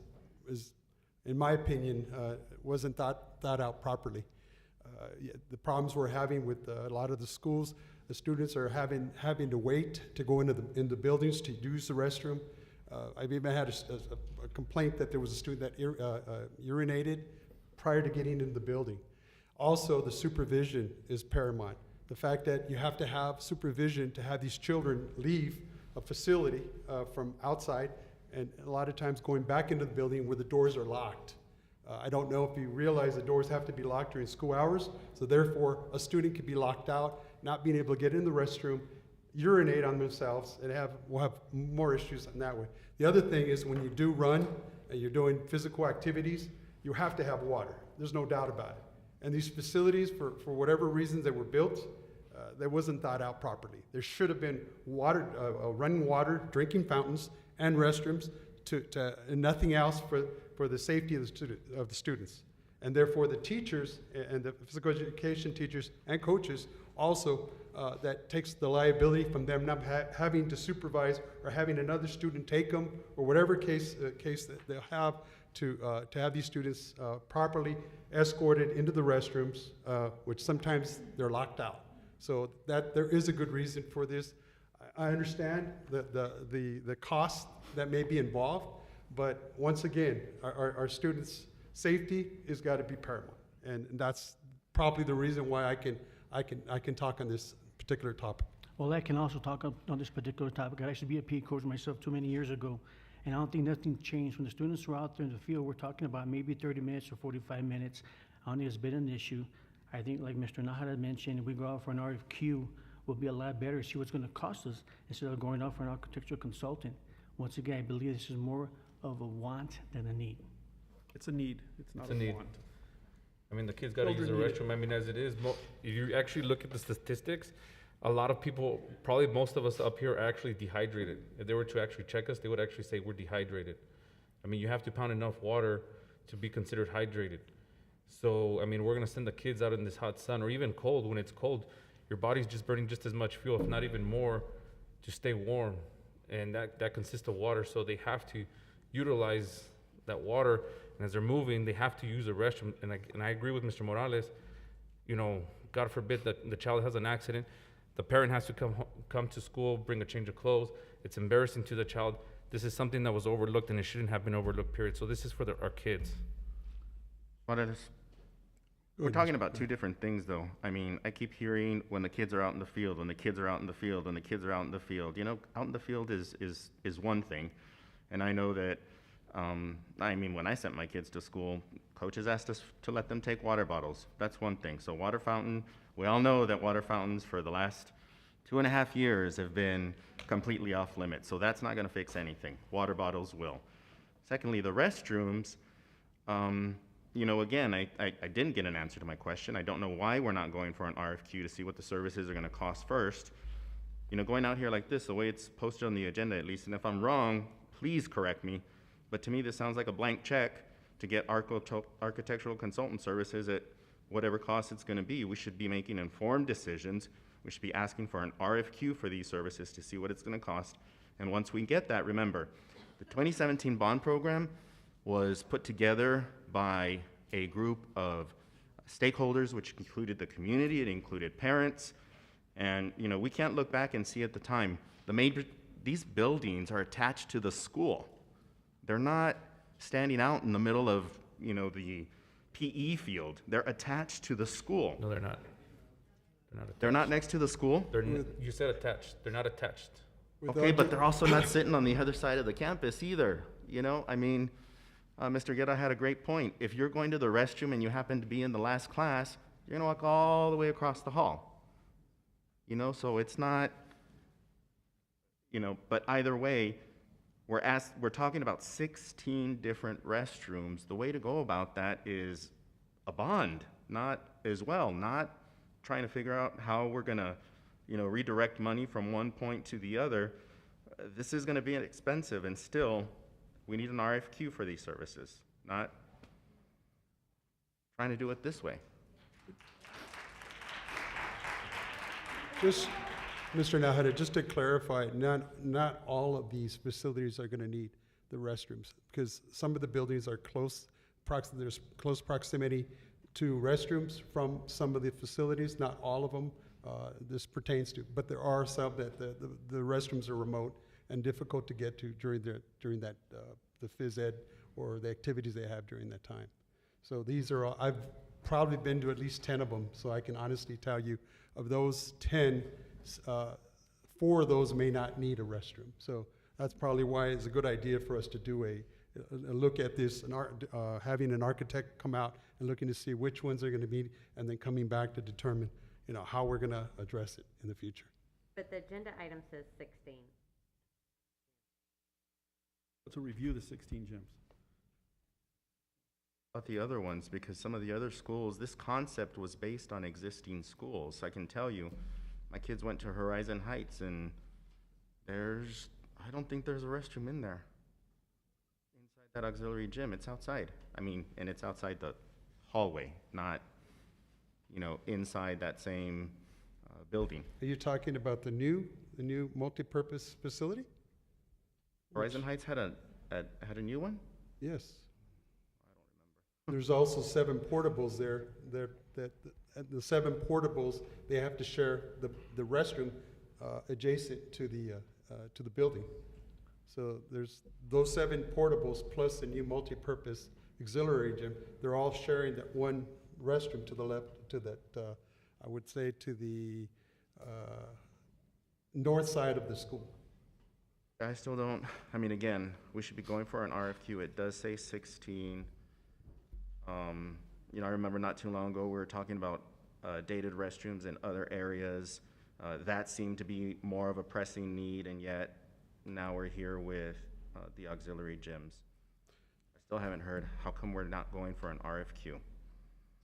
in my opinion, wasn't thought out properly. The problems we're having with a lot of the schools, the students are having to wait to go into the buildings to use the restroom. I've even had a complaint that there was a student that urinated prior to getting into the building. Also, the supervision is paramount. The fact that you have to have supervision to have these children leave a facility from outside, and a lot of times going back into the building where the doors are locked. I don't know if you realize the doors have to be locked during school hours, so therefore a student could be locked out, not being able to get in the restroom, urinate on themselves, and we'll have more issues in that way. The other thing is when you do run and you're doing physical activities, you have to have water. There's no doubt about it. And these facilities, for whatever reasons they were built, that wasn't thought out properly. There should have been water, running water, drinking fountains, and restrooms, and nothing else for the safety of the students. And therefore the teachers and the physical education teachers and coaches also, that takes the liability from them not having to supervise or having another student take them, or whatever case that they'll have to have these students properly escorted into the restrooms, which sometimes they're locked out. So that there is a good reason for this. I understand the cost that may be involved, but once again, our students' safety has got to be paramount, and that's probably the reason why I can talk on this particular topic. Well, I can also talk on this particular topic. I used to be a PE coach myself too many years ago, and I don't think nothing changed. When the students were out there in the field, we're talking about maybe 30 minutes or 45 minutes. I don't think it's been an issue. I think, like Mr. Nahara mentioned, if we go out for an RFQ, will be a lot better, see what's going to cost us instead of going out for an architectural consultant. Once again, I believe this is more of a want than a need. It's a need, it's not It's a a need. want. I mean, the kids gotta use the Children need it. restroom. I mean, as it is, if you actually look at the statistics, a lot of people, probably most of us up here are actually dehydrated. If they were to actually check us, they would actually say we're dehydrated. I mean, you have to pound enough water to be considered hydrated. So, I mean, we're gonna send the kids out in this hot sun, or even cold. When it's cold, your body's just burning just as much fuel, if not even more, to stay warm. And that consists of water, so they have to utilize that water. And as they're moving, they have to use a restroom. And I agree with Mr. Morales. You know, God forbid that the child has an accident, the parent has to come to school, bring a change of clothes. It's embarrassing to the child. This is something that was overlooked, and it shouldn't have been overlooked, period. So this is for our kids. We're talking about two different things, though. I mean, I keep hearing when the kids are out in the field, when the kids are out in the field, when the kids are out in the field. You know, out in the field is one thing. And I know that, I mean, when I sent my kids to school, coaches asked us to let them take water bottles. That's one thing. So water fountain, we all know that water fountains for the last 2.5 years have been completely off limits. So that's not going to fix anything. Water bottles will. Secondly, the restrooms, you know, again, I didn't get an answer to my question. I don't know why we're not going for an RFQ to see what the services are going to cost first. you know, going out here like this, the way it's posted on the agenda at least, and if I'm wrong, please correct me, but to me, this sounds like a blank check to get architectural consultant services at whatever cost it's gonna be. We should be making informed decisions. We should be asking for an RFQ for these services to see what it's gonna cost. And once we get that, remember, the 2017 bond program was put together by a group of stakeholders, which included the community, it included parents, and you know, we can't look back and see at the time, these buildings are attached to the school. They're not standing out in the middle of, you know, the PE field. They're attached to the school. No, they're not. They're not next to the school? You said attached. They're not attached. Okay, but they're also not sitting on the other side of the campus either. You know, I mean, Mr. Guerra had a great point. If you're going to the restroom and you happen to be in the last class, you're gonna walk all the way across the hall. You know, so it's not, you know, but either way, we're talking about 16 different restrooms. The way to go about that is a bond, not trying to figure out how we're gonna, you know, redirect money from one point to the other. This is gonna be expensive, and still, we need an RFQ for these services, not trying to do it this way. Just, Mr. Nahara, just to clarify, not all of these facilities are gonna need the restrooms, because some of the buildings are there's close proximity to restrooms from some of the facilities, not all of them this pertains to, but there are some that the restrooms are remote and difficult to get to during that the phys ed or the activities they have during that time. So these are all, I've probably been to at least 10 of them, so I can honestly tell you, of those 10, 4 of those may not need a restroom. So that's probably why it's a good idea for us to do a look at this, having an architect come out and looking to see which ones are going to be, and then coming back to determine, you know, how we're going to address it in the future. But the agenda item says 16. To review the 16 gyms. About the other ones, because some of the other schools, this concept was based on existing schools. I can tell you, my kids went to Horizon Heights, and I don't think there's a restroom in there. Inside that auxiliary gym, it's outside. I mean, and it's outside the hallway, not, you know, inside that same building. Are you talking about the new multi-purpose facility? Horizon Heights had a new one? Yes. There's also 7 portables there. The 7 portables, they have to share the restroom adjacent to the building. So there's those 7 portables plus the new multi-purpose auxiliary gym. They're all sharing that one restroom to the left, to that I would say to the north side of the school. I still don't, I mean, again, we should be going for an RFQ. It does say 16. You know, I remember not too long ago, we were talking about dated restrooms in other areas. That seemed to be more of a pressing need, and yet now we're here with the auxiliary gyms. I still haven't heard, how come we're not going for an RFQ?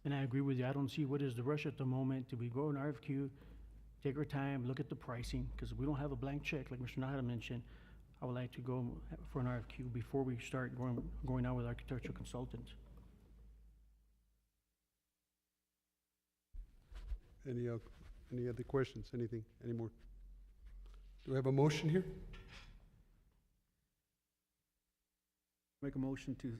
And I agree with you. I don't see what is the rush at the moment. Do we go an RFQ, take our time, look at the pricing, because we don't have a blank check, like Mr. Nahara mentioned. I would like to go for an RFQ before we start going out with architectural consultants. Any other questions? Anything? Any more? Do we have a motion here? Make a motion to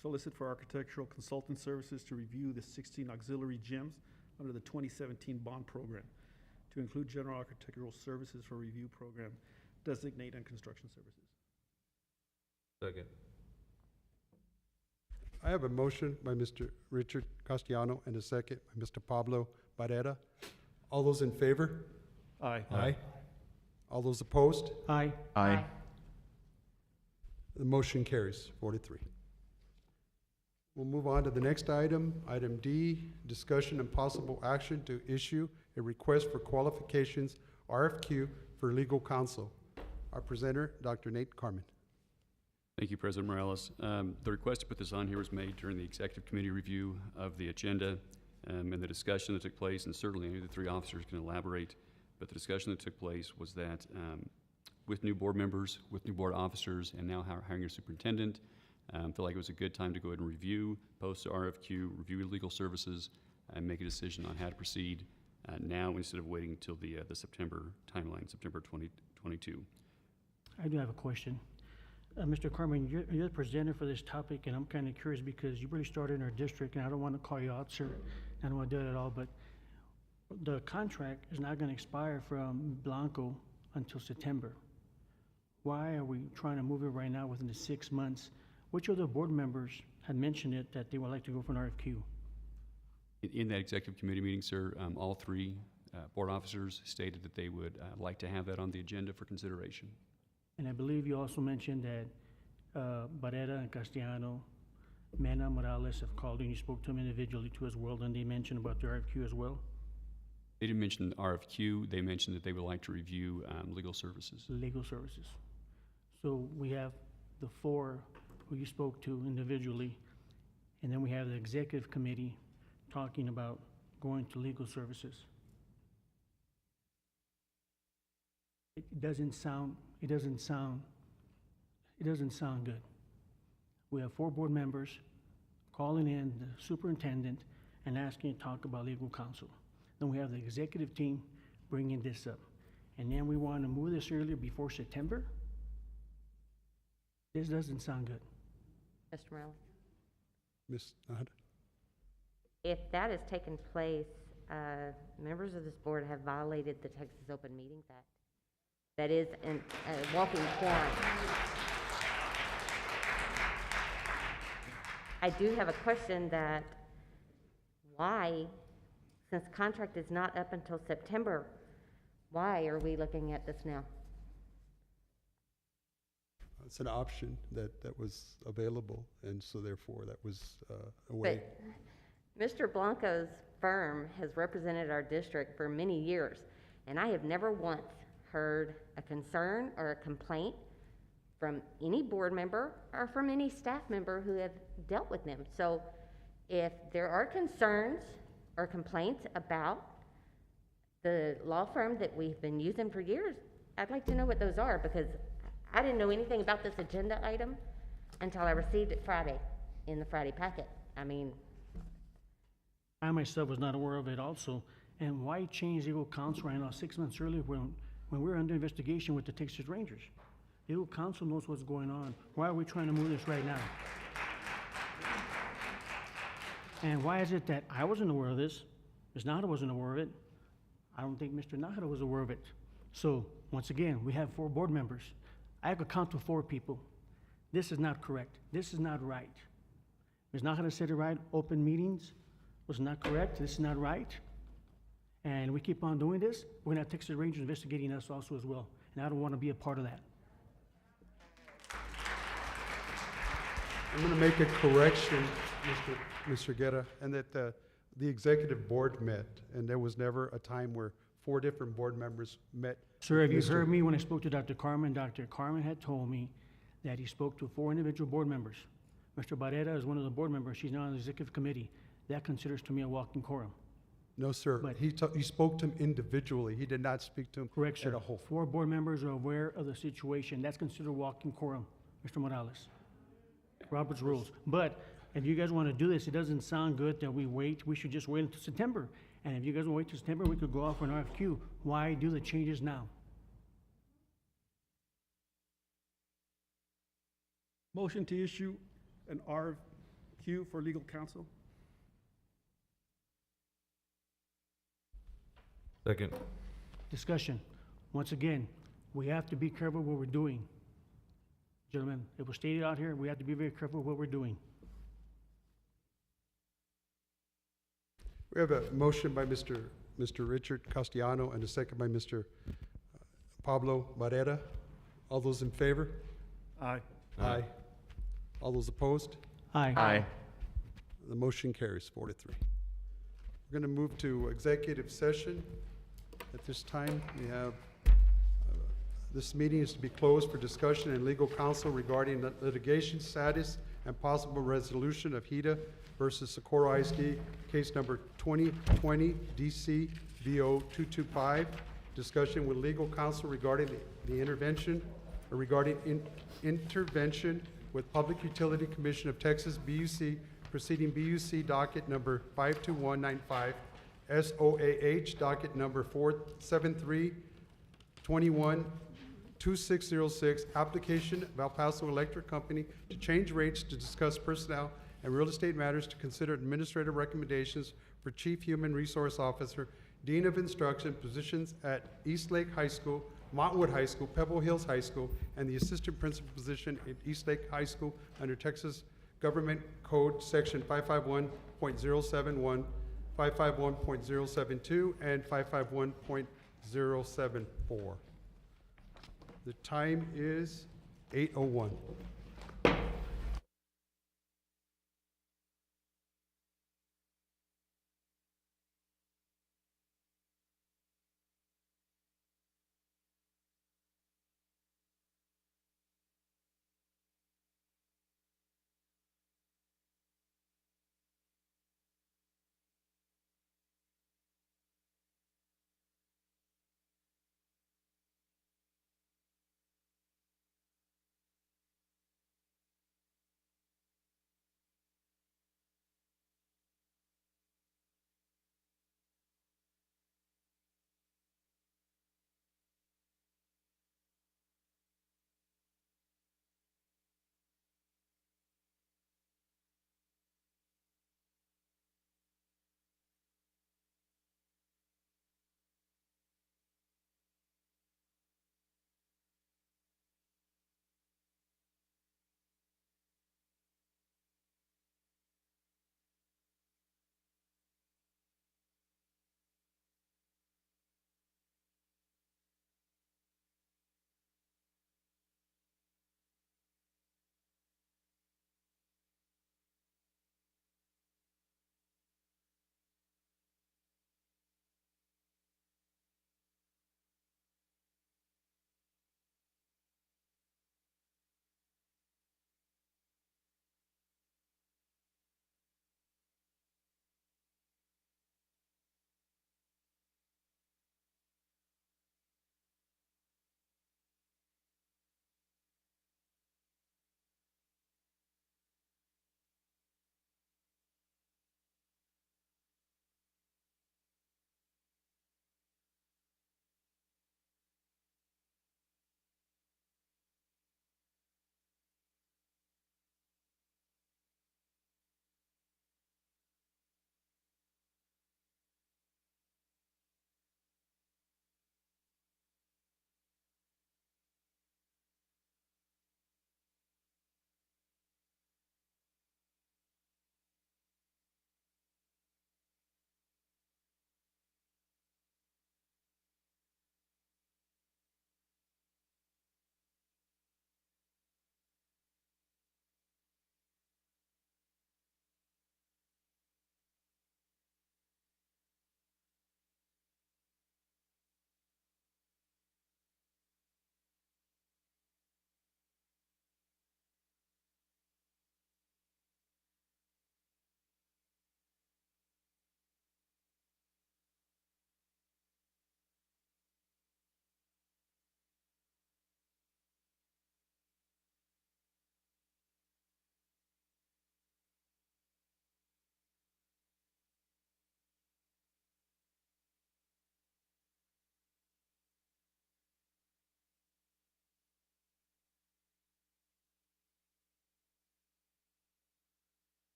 solicit for architectural consultant services to review the 16 auxiliary gyms under the 2017 bond program, to include general architectural services for review program, designate and construction services. Second. I have a motion by Mr. Richard Castellano and a second by Mr. Pablo Barrera. All those in favor? Aye. Aye. All those opposed? Aye. Aye. The motion carries 4-3. We'll move on to the next item, item D, discussion and possible action to issue a request for qualifications RFQ for legal counsel. Our presenter, Dr. Nate Carmen. Thank you, President Morales. The request to put this on here was made during the executive committee review of the agenda and the discussion that took place, and certainly any of the 3 officers can elaborate But the discussion that took place was that with new board members, with new board officers, and now hiring a superintendent, feel like it was a good time to go ahead and review, post the RFQ, review legal services, and make a decision on how to proceed now instead of waiting until the September timeline, September 2022. I do have a question. Mr. Carmen, you're the presenter for this topic, and I'm kind of curious because you really started in our district, and I don't want to call you out, sir. I don't want to do it at all, but the contract is not going to expire from Blanco until September. Why are we trying to move it right now within the 6 months? Which other board members had mentioned it that they would like to go for an RFQ? In that executive committee meeting, sir, all three board officers stated that they would like to have that on the agenda for consideration. And I believe you also mentioned that Barrera and Castellano, Mena, Morales have called, and you spoke to them individually too as well, and they mentioned about the RFQ as well? They didn't mention the RFQ. They mentioned that they would like to review legal services. Legal services. So we have the four who you spoke to individually, and then we have the executive committee talking about going to legal services. It doesn't sound good. We have 4 board members calling in the superintendent and asking to talk about legal counsel. Then we have the executive team bringing this up. And then we want to move this earlier before September? This doesn't sound good. Mr. Morales? Ms. Nahada? If that has taken place, members of this board have violated the Texas Open Meetings Act. That is a walking quorum. I do have a question that why, since contract is not up until September, why are we looking at this now? It's an option that was available, and so therefore that was a way. But Mr. Blanco's firm has represented our district for many years, and I have never once heard a concern or a complaint from any board member or from any staff member who have dealt with them. So if there are concerns or complaints about the law firm that we've been using for years, I'd like to know what those are, because I didn't know anything about this agenda item until I received it Friday in the Friday packet. I mean, I myself was not aware of it also. And why change legal counsel right now 6 months earlier when we're under investigation with the Texas Rangers? Legal counsel knows what's going on. Why are we trying to move this right now? And why is it that I wasn't aware of this? Ms. Nahada wasn't aware of it. I don't think Mr. Nahada was aware of it. So, once again, we have 4 board members. I could count to 4 people. This is not correct. This is not right. Ms. Nahada said it right. Open meetings was not correct. This is not right. And we keep on doing this, we're gonna have Texas Rangers investigating us also as well. And I don't wanna be a part of that. I'm going to make a correction, Mr. Guerra, and that the executive board met, and there was never a time where 4 different board members met. Sir, have you heard me when I spoke to Dr. Carmen? Dr. Carmen had told me that he spoke to 4 individual board members. Mr. Barrera is one of the board members. She's not on the executive committee. That considers to me a walking quorum. No, sir. But he spoke to him individually. He did not speak to him correct, sir. as a whole. 4 board members are aware of the situation. That's considered walking quorum, Mr. Morales. Robert's rules. But if you guys want to do this, it doesn't sound good that we wait. We should just wait until September. And if you guys will wait till September, we could go off for an RFQ. Why do the changes now? Motion to issue an RFQ for legal counsel. Second. Discussion. Once again, we have to be careful what we're doing. Gentlemen, it was stated out here, we have to be very careful what we're doing. We have a motion by Mr. Richard Castellano and a second by Mr. Pablo Barrera. All those in favor? Aye. Aye. All those opposed? Aye. Aye. The motion carries 4-3. We're going to move to executive session. At this time, we have, this meeting is to be closed for discussion and legal counsel regarding litigation status and possible resolution of HEDA versus Socorro ISD, case number 2020 DC VO 225, discussion with legal counsel regarding the intervention intervention with Public Utility Commission of Texas, BUC, proceeding BUC docket number 52195, SOAH docket number 473-21-2606, application of El Paso Electric Company to change rates to discuss personnel and real estate matters, to consider administrative recommendations for Chief Human Resource Officer, Dean of Instruction, positions at Eastlake High School, Montwood High School, Pebble Hills High School, and the Assistant Principal position at Eastlake High School under Texas Government Code Section 551.071, 551.072, and 551.074. The time is 8:01.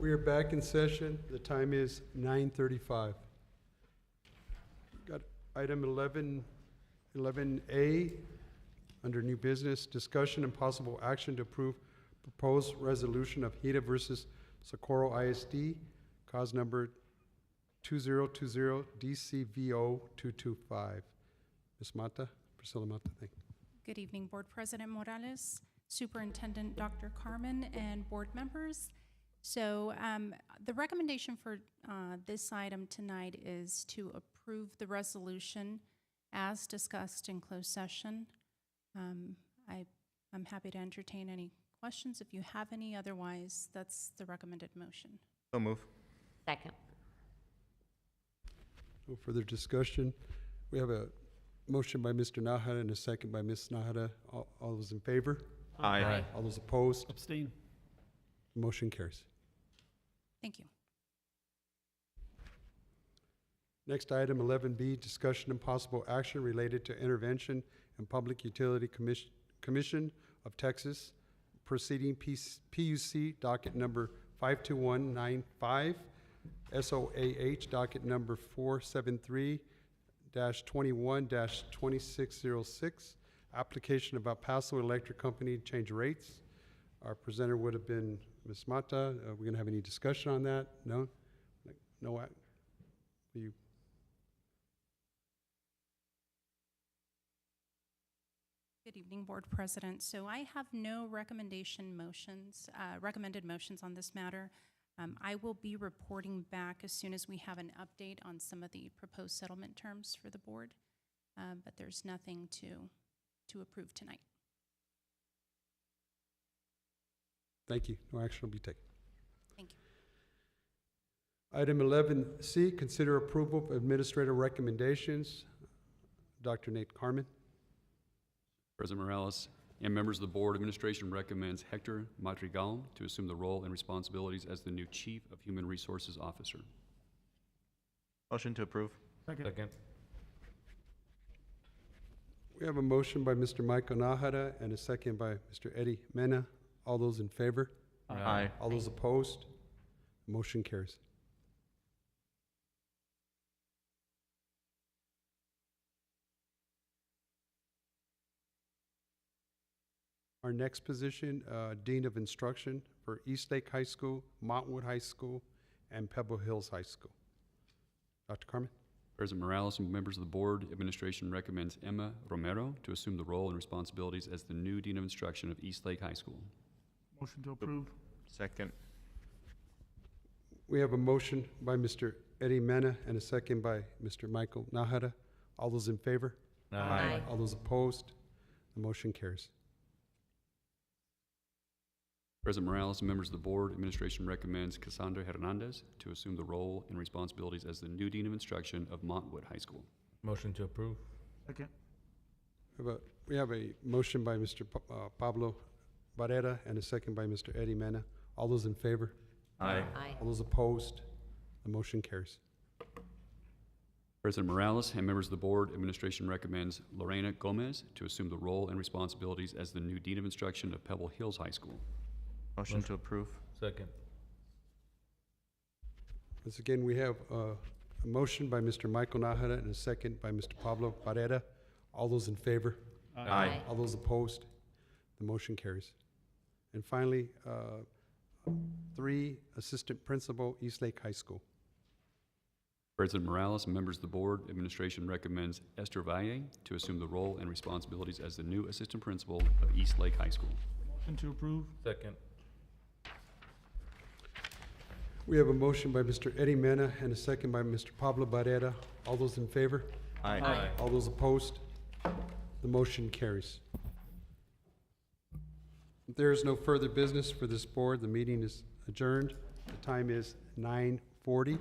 We are back in session. The time is 9:35. Got item 11A, under new business, discussion and possible action to approve proposed resolution of HIDA versus Socorro ISD, cause number 2020 DCVO 225. Ms. Mata, Priscilla Mata, thank you. Good evening, Board President Morales, Superintendent Dr. Carmen, and board members. So the recommendation for this item tonight is to approve the resolution as discussed in closed session. I'm happy to entertain any questions if you have any. Otherwise, that's the recommended motion. So move. Second. No further discussion. We have a motion by Mr. Nahara and a second by Ms. Nahara. All those in favor? Aye. Aye. All those opposed? Abstain. Motion carries. Thank you. Next item, 11B, discussion and possible action related to intervention in Public Utility Commission of Texas, proceeding PUC docket number 52195, SOAH docket number 473-21-2606, application of El Paso Electric Company to change rates. Our presenter would have been Ms. Mata. We're going to have any discussion on that? No? No? Will you? Good evening, Board President. So I have no recommended motions on this matter. I will be reporting back as soon as we have an update on some of the proposed settlement terms for the board, but there's nothing to approve tonight. Thank you. No action will be taken. Thank you. Item 11C, consider approval of administrative recommendations. Dr. Nate Carmen. President Morales and members of the board, administration recommends Hector Madrigal to assume the role and responsibilities as the new Chief of Human Resources Officer. Motion to approve. Second. We have a motion by Mr. Michael Nahara and a second by Mr. Eddie Mena. All those in favor? Aye. All those opposed? Motion carries. Our next position, Dean of Instruction for Eastlake High School, Montwood High School, and Pebble Hills High School. Dr. Carmen. President Morales and members of the board, administration recommends Emma Romero to assume the role and responsibilities as the new Dean of Instruction of Eastlake High School. Motion to approve. Second. We have a motion by Mr. Eddie Mena and a second by Mr. Michael Nahara. All those in favor? Aye. All those opposed? The motion carries. President Morales and members of the board, administration recommends Cassandra Hernandez to assume the role and responsibilities as the new Dean of Instruction of Montwood High School. Motion to approve. Second. We have a motion by Mr. Pablo Barrera and a second by Mr. Eddie Mena. All those in favor? Aye. All those opposed? The motion carries. President Morales and members of the board, administration recommends Lorena Gomez to assume the role and responsibilities as the new Dean of Instruction of Pebble Hills High School. Motion to approve. Second. Once again, we have a motion by Mr. Michael Nahara and a second by Mr. Pablo Barrera. All those in favor? Aye. All those opposed? The motion carries. And finally, 3, Assistant Principal, Eastlake High School. President Morales and members of the board, administration recommends Esther Valle to assume the role and responsibilities as the new Assistant Principal of Eastlake High School. Motion to approve. Second. We have a motion by Mr. Eddie Mena and a second by Mr. Pablo Barrera. All those in favor? Aye. Aye. All those opposed? The motion carries. If there is no further business for this board, the meeting is adjourned. The time is 9:40.